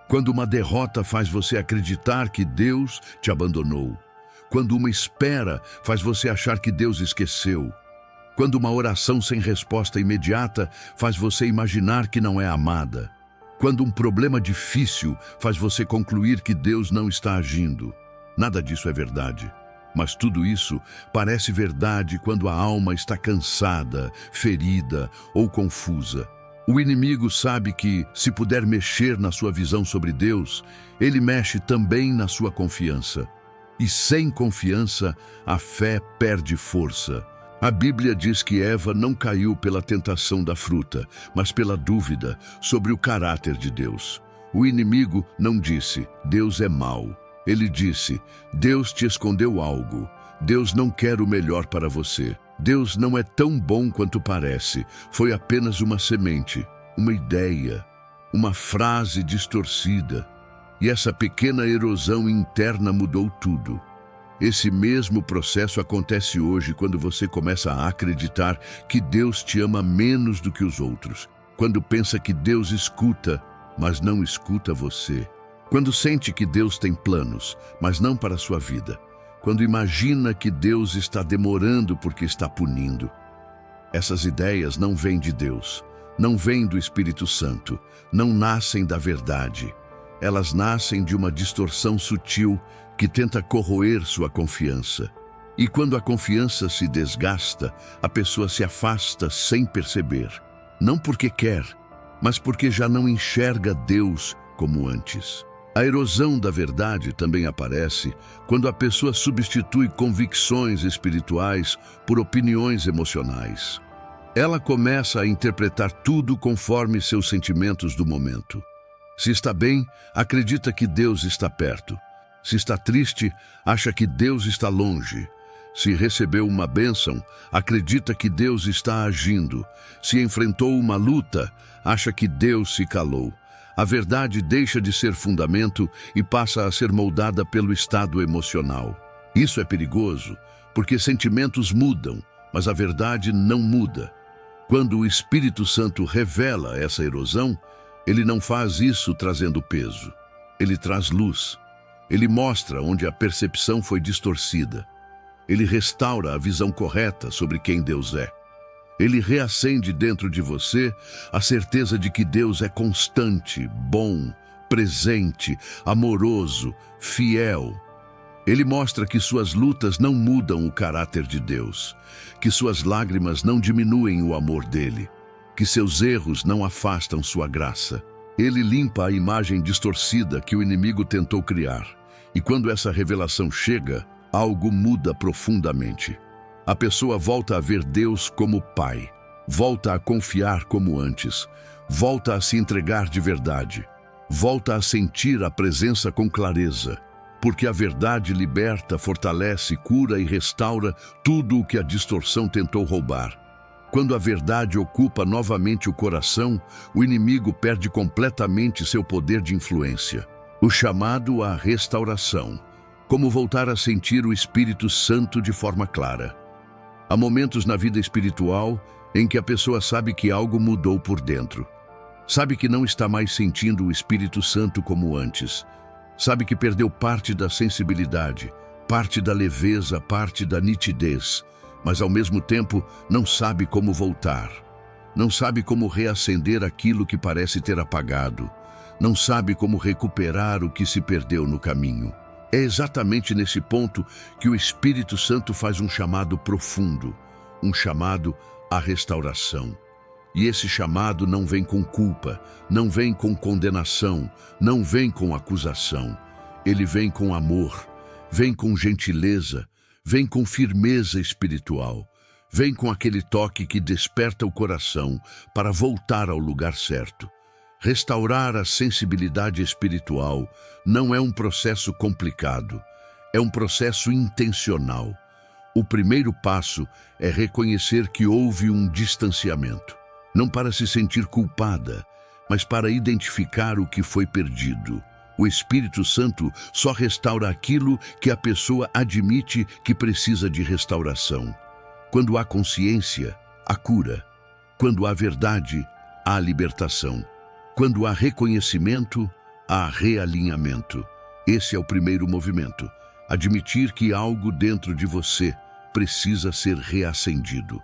[SPEAKER 1] Quando uma derrota faz você acreditar que Deus te abandonou. Quando uma espera faz você achar que Deus esqueceu. Quando uma oração sem resposta imediata faz você imaginar que não é amada. Quando um problema difícil faz você concluir que Deus não está agindo. Nada disso é verdade. Mas tudo isso parece verdade quando a alma está cansada, ferida ou confusa. O inimigo sabe que, se puder mexer na sua visão sobre Deus, ele mexe também na sua confiança. E sem confiança, a fé perde força. A Bíblia diz que Eva não caiu pela tentação da fruta, mas pela dúvida sobre o caráter de Deus. O inimigo não disse, Deus é mau. Ele disse, Deus te escondeu algo. Deus não quer o melhor para você. Deus não é tão bom quanto parece. Foi apenas uma semente, uma ideia, uma frase distorcida. E essa pequena erosão interna mudou tudo. Esse mesmo processo acontece hoje quando você começa a acreditar que Deus te ama menos do que os outros. Quando pensa que Deus escuta, mas não escuta você. Quando sente que Deus tem planos, mas não para a sua vida. Quando imagina que Deus está demorando porque está punindo. Essas ideias não vêm de Deus, não vêm do Espírito Santo, não nascem da verdade. Elas nascem de uma distorção sutil que tenta corroer sua confiança. E quando a confiança se desgasta, a pessoa se afasta sem perceber. Não porque quer, mas porque já não enxerga Deus como antes. A erosão da verdade também aparece quando a pessoa substitui convicções espirituais por opiniões emocionais. Ela começa a interpretar tudo conforme seus sentimentos do momento. Se está bem, acredita que Deus está perto. Se está triste, acha que Deus está longe. Se recebeu uma bênção, acredita que Deus está agindo. Se enfrentou uma luta, acha que Deus se calou. A verdade deixa de ser fundamento e passa a ser moldada pelo estado emocional. Isso é perigoso, porque sentimentos mudam, mas a verdade não muda. Quando o Espírito Santo revela essa erosão, ele não faz isso trazendo peso. Ele traz luz. Ele mostra onde a percepção foi distorcida. Ele restaura a visão correta sobre quem Deus é. Ele reacende dentro de você a certeza de que Deus é constante, bom, presente, amoroso, fiel. Ele mostra que suas lutas não mudam o caráter de Deus, que suas lágrimas não diminuem o amor dele, que seus erros não afastam sua graça. Ele limpa a imagem distorcida que o inimigo tentou criar. E quando essa revelação chega, algo muda profundamente. A pessoa volta a ver Deus como Pai, volta a confiar como antes, volta a se entregar de verdade, volta a sentir a presença com clareza, porque a verdade liberta, fortalece, cura e restaura tudo o que a distorção tentou roubar. Quando a verdade ocupa novamente o coração, o inimigo perde completamente seu poder de influência. O chamado à restauração, como voltar a sentir o Espírito Santo de forma clara. Há momentos na vida espiritual em que a pessoa sabe que algo mudou por dentro. Sabe que não está mais sentindo o Espírito Santo como antes. Sabe que perdeu parte da sensibilidade, parte da leveza, parte da nitidez, mas ao mesmo tempo não sabe como voltar. Não sabe como reacender aquilo que parece ter apagado. Não sabe como recuperar o que se perdeu no caminho. É exatamente nesse ponto que o Espírito Santo faz um chamado profundo, um chamado à restauração. E esse chamado não vem com culpa, não vem com condenação, não vem com acusação. Ele vem com amor, vem com gentileza, vem com firmeza espiritual, vem com aquele toque que desperta o coração para voltar ao lugar certo. Restaurar a sensibilidade espiritual não é um processo complicado, é um processo intencional. O primeiro passo é reconhecer que houve um distanciamento, não para se sentir culpada, mas para identificar o que foi perdido. O Espírito Santo só restaura aquilo que a pessoa admite que precisa de restauração. Quando há consciência, há cura. Quando há verdade, há libertação. Quando há reconhecimento, há realinhamento. Esse é o primeiro movimento. Admitir que algo dentro de você precisa ser reacendido.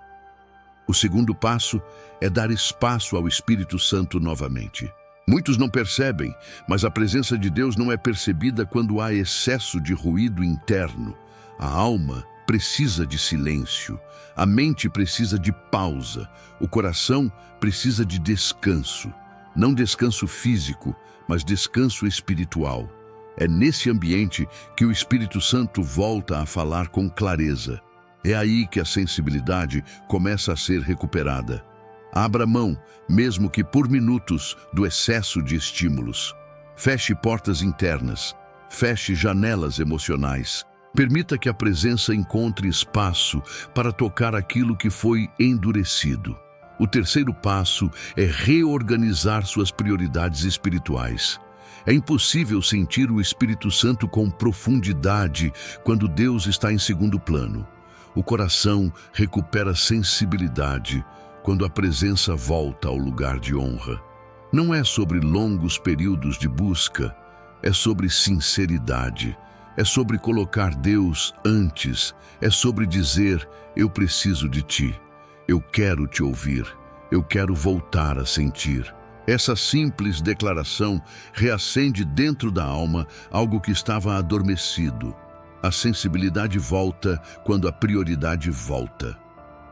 [SPEAKER 1] O segundo passo é dar espaço ao Espírito Santo novamente. Muitos não percebem, mas a presença de Deus não é percebida quando há excesso de ruído interno. A alma precisa de silêncio, a mente precisa de pausa, o coração precisa de descanso. Não descanso físico, mas descanso espiritual. É nesse ambiente que o Espírito Santo volta a falar com clareza. É aí que a sensibilidade começa a ser recuperada. Abra mão, mesmo que por minutos, do excesso de estímulos. Feche portas internas, feche janelas emocionais. Permita que a presença encontre espaço para tocar aquilo que foi endurecido. O terceiro passo é reorganizar suas prioridades espirituais. É impossível sentir o Espírito Santo com profundidade quando Deus está em segundo plano. O coração recupera sensibilidade quando a presença volta ao lugar de honra. Não é sobre longos períodos de busca, é sobre sinceridade, é sobre colocar Deus antes, é sobre dizer, eu preciso de ti. Eu quero te ouvir. Eu quero voltar a sentir. Essa simples declaração reacende dentro da alma algo que estava adormecido. A sensibilidade volta quando a prioridade volta.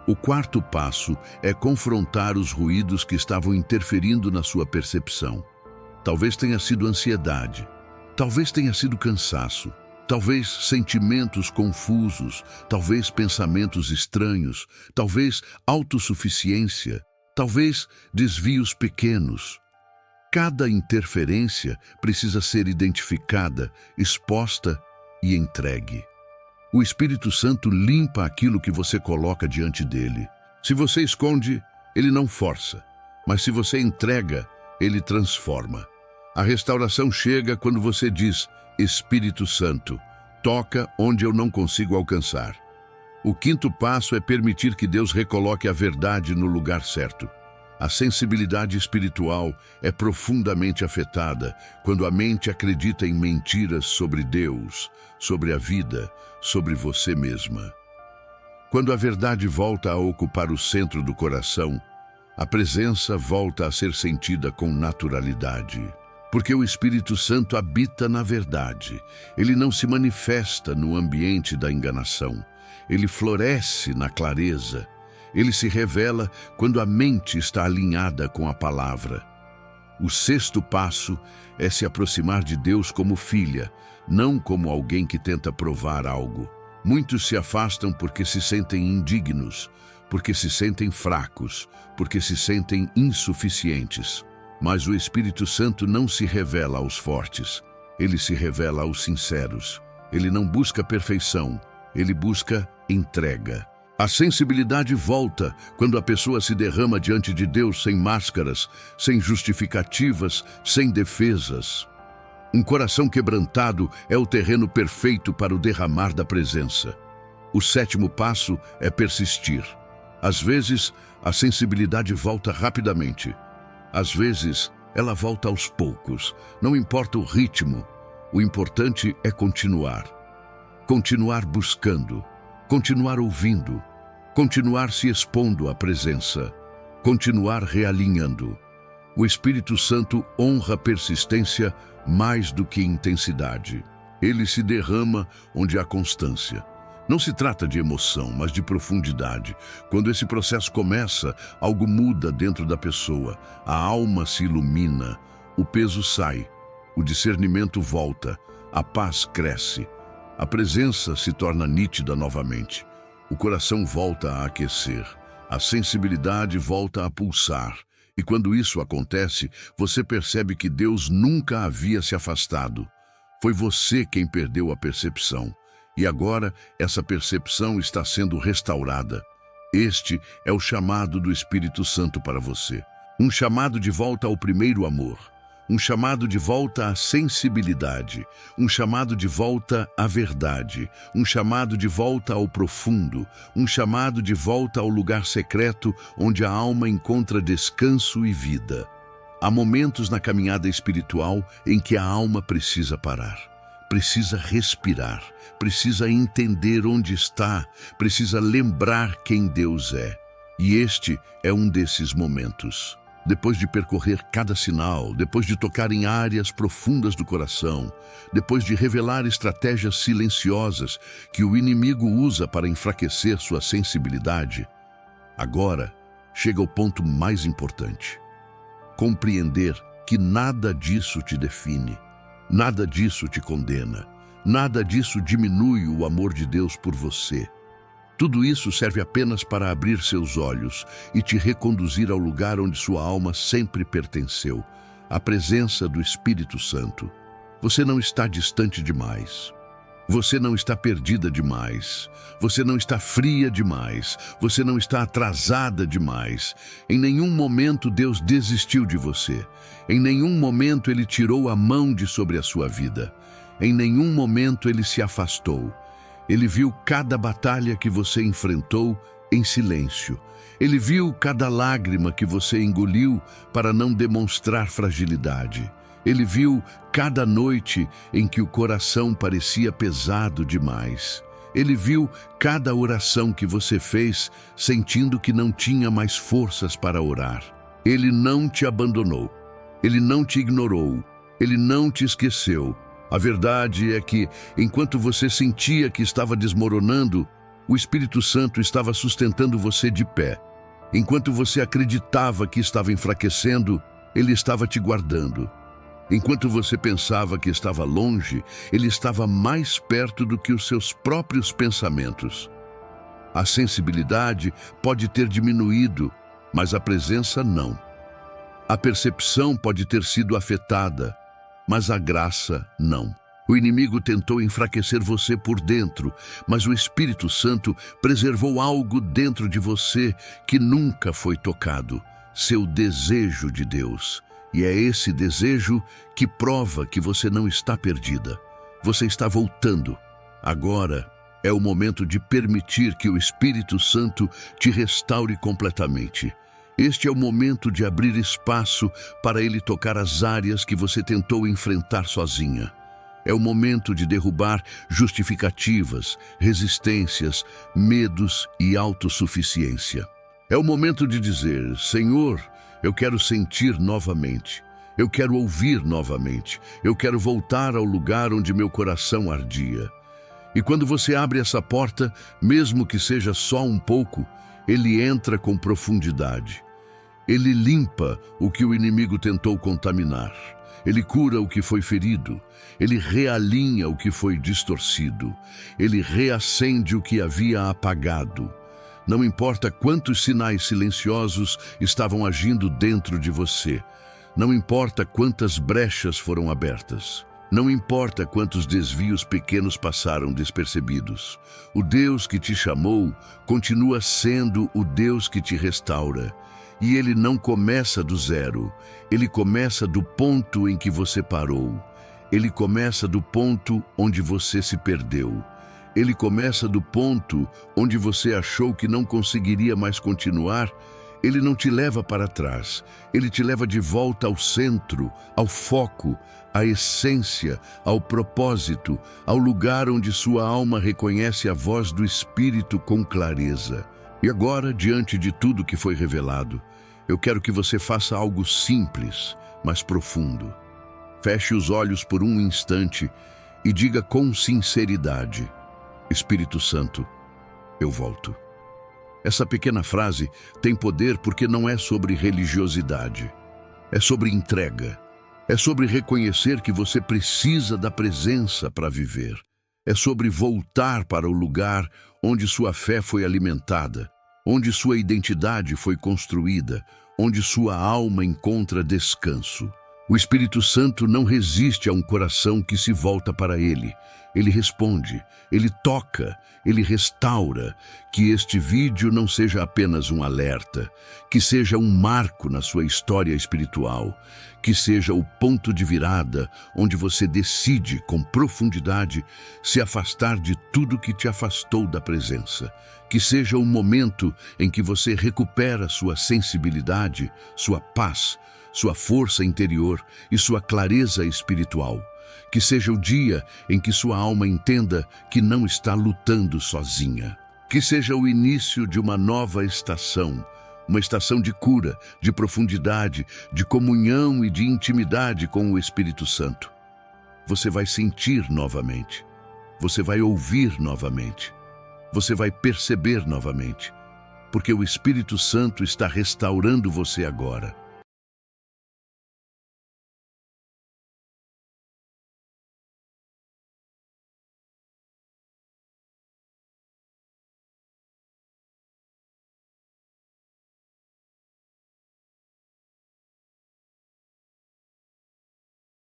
[SPEAKER 1] O quarto passo é confrontar os ruídos que estavam interferindo na sua percepção. Talvez tenha sido ansiedade, talvez tenha sido cansaço, talvez sentimentos confusos, talvez pensamentos estranhos, talvez autossuficiência, talvez desvios pequenos. Cada interferência precisa ser identificada, exposta e entregue. O Espírito Santo limpa aquilo que você coloca diante dele. Se você esconde, ele não força, mas se você entrega, ele transforma. A restauração chega quando você diz: Espírito Santo, toca onde eu não consigo alcançar. O quinto passo é permitir que Deus recoloque a verdade no lugar certo. A sensibilidade espiritual é profundamente afetada quando a mente acredita em mentiras sobre Deus, sobre a vida, sobre você mesma. Quando a verdade volta a ocupar o centro do coração, a presença volta a ser sentida com naturalidade. Porque o Espírito Santo habita na verdade. Ele não se manifesta no ambiente da enganação. Ele floresce na clareza. Ele se revela quando a mente está alinhada com a palavra. O sexto passo é se aproximar de Deus como filha, não como alguém que tenta provar algo. Muitos se afastam porque se sentem indignos, porque se sentem fracos, porque se sentem insuficientes. Mas o Espírito Santo não se revela aos fortes, ele se revela aos sinceros. Ele não busca perfeição, ele busca entrega. A sensibilidade volta quando a pessoa se derrama diante de Deus sem máscaras, sem justificativas, sem defesas. Um coração quebrantado é o terreno perfeito para o derramar da presença. O sétimo passo é persistir. Às vezes, a sensibilidade volta rapidamente. Às vezes, ela volta aos poucos. Não importa o ritmo, o importante é continuar. Continuar buscando, continuar ouvindo, continuar se expondo à presença, continuar realinhando. O Espírito Santo honra a persistência mais do que intensidade. Ele se derrama onde há constância. Não se trata de emoção, mas de profundidade. Quando esse processo começa, algo muda dentro da pessoa. A alma se ilumina, o peso sai, o discernimento volta, a paz cresce, a presença se torna nítida novamente. O coração volta a aquecer, a sensibilidade volta a pulsar. E quando isso acontece, você percebe que Deus nunca havia se afastado. Foi você quem perdeu a percepção. E agora, essa percepção está sendo restaurada. Este é o chamado do Espírito Santo para você. Um chamado de volta ao primeiro amor. Um chamado de volta à sensibilidade. Um chamado de volta à verdade. Um chamado de volta ao profundo. Um chamado de volta ao lugar secreto onde a alma encontra descanso e vida. Há momentos na caminhada espiritual em que a alma precisa parar. Precisa respirar, precisa entender onde está, precisa lembrar quem Deus é. E este é um desses momentos. Depois de percorrer cada sinal, depois de tocar em áreas profundas do coração, depois de revelar estratégias silenciosas que o inimigo usa para enfraquecer sua sensibilidade, agora chega o ponto mais importante. Compreender que nada disso te define. Nada disso te condena. Nada disso diminui o amor de Deus por você. Tudo isso serve apenas para abrir seus olhos e te reconduzir ao lugar onde sua alma sempre pertenceu, a presença do Espírito Santo. Você não está distante demais. Você não está perdida demais. Você não está fria demais. Você não está atrasada demais. Em nenhum momento Deus desistiu de você. Em nenhum momento Ele tirou a mão de sobre a sua vida. Em nenhum momento Ele se afastou. Ele viu cada batalha que você enfrentou em silêncio. Ele viu cada lágrima que você engoliu para não demonstrar fragilidade. Ele viu cada noite em que o coração parecia pesado demais. Ele viu cada oração que você fez, sentindo que não tinha mais forças para orar. Ele não te abandonou. Ele não te ignorou. Ele não te esqueceu. A verdade é que, enquanto você sentia que estava desmoronando, o Espírito Santo estava sustentando você de pé. Enquanto você acreditava que estava enfraquecendo, Ele estava te guardando. Enquanto você pensava que estava longe, Ele estava mais perto do que os seus próprios pensamentos. A sensibilidade pode ter diminuído, mas a presença não. A percepção pode ter sido afetada, mas a graça não. O inimigo tentou enfraquecer você por dentro, mas o Espírito Santo preservou algo dentro de você que nunca foi tocado, seu desejo de Deus. E é esse desejo que prova que você não está perdida. Você está voltando. Agora é o momento de permitir que o Espírito Santo te restaure completamente. Este é o momento de abrir espaço para Ele tocar as áreas que você tentou enfrentar sozinha. É o momento de derrubar justificativas, resistências, medos e autossuficiência. É o momento de dizer: Senhor, eu quero sentir novamente. Eu quero ouvir novamente. Eu quero voltar ao lugar onde meu coração ardia. E quando você abre essa porta, mesmo que seja só um pouco, Ele entra com profundidade. Ele limpa o que o inimigo tentou contaminar. Ele cura o que foi ferido. Ele realinha o que foi distorcido. Ele reacende o que havia apagado. Não importa quantos sinais silenciosos estavam agindo dentro de você. Não importa quantas brechas foram abertas. Não importa quantos desvios pequenos passaram despercebidos. O Deus que te chamou continua sendo o Deus que te restaura. E Ele não começa do zero. Ele começa do ponto em que você parou. Ele começa do ponto onde você se perdeu. Ele começa do ponto onde você achou que não conseguiria mais continuar. Ele não te leva para trás. Ele te leva de volta ao centro, ao foco, à essência, ao propósito, ao lugar onde sua alma reconhece a voz do Espírito com clareza. E agora, diante de tudo que foi revelado, eu quero que você faça algo simples, mas profundo. Feche os olhos por um instante e diga com sinceridade: Espírito Santo, eu volto. Essa pequena frase tem poder porque não é sobre religiosidade. É sobre entrega. É sobre reconhecer que você precisa da presença para viver. É sobre voltar para o lugar onde sua fé foi alimentada, onde sua identidade foi construída, onde sua alma encontra descanso. O Espírito Santo não resiste a um coração que se volta para Ele. Ele responde, Ele toca, Ele restaura. Que este vídeo não seja apenas um alerta, que seja um marco na sua história espiritual, que seja o ponto de virada onde você decide com profundidade se afastar de tudo que te afastou da presença. Que seja o momento em que você recupera sua sensibilidade, sua paz, sua força interior e sua clareza espiritual. Que seja o dia em que sua alma entenda que não está lutando sozinha. Que seja o início de uma nova estação, uma estação de cura, de profundidade, de comunhão e de intimidade com o Espírito Santo. Você vai sentir novamente. Você vai ouvir novamente. Você vai perceber novamente. Porque o Espírito Santo está restaurando você agora.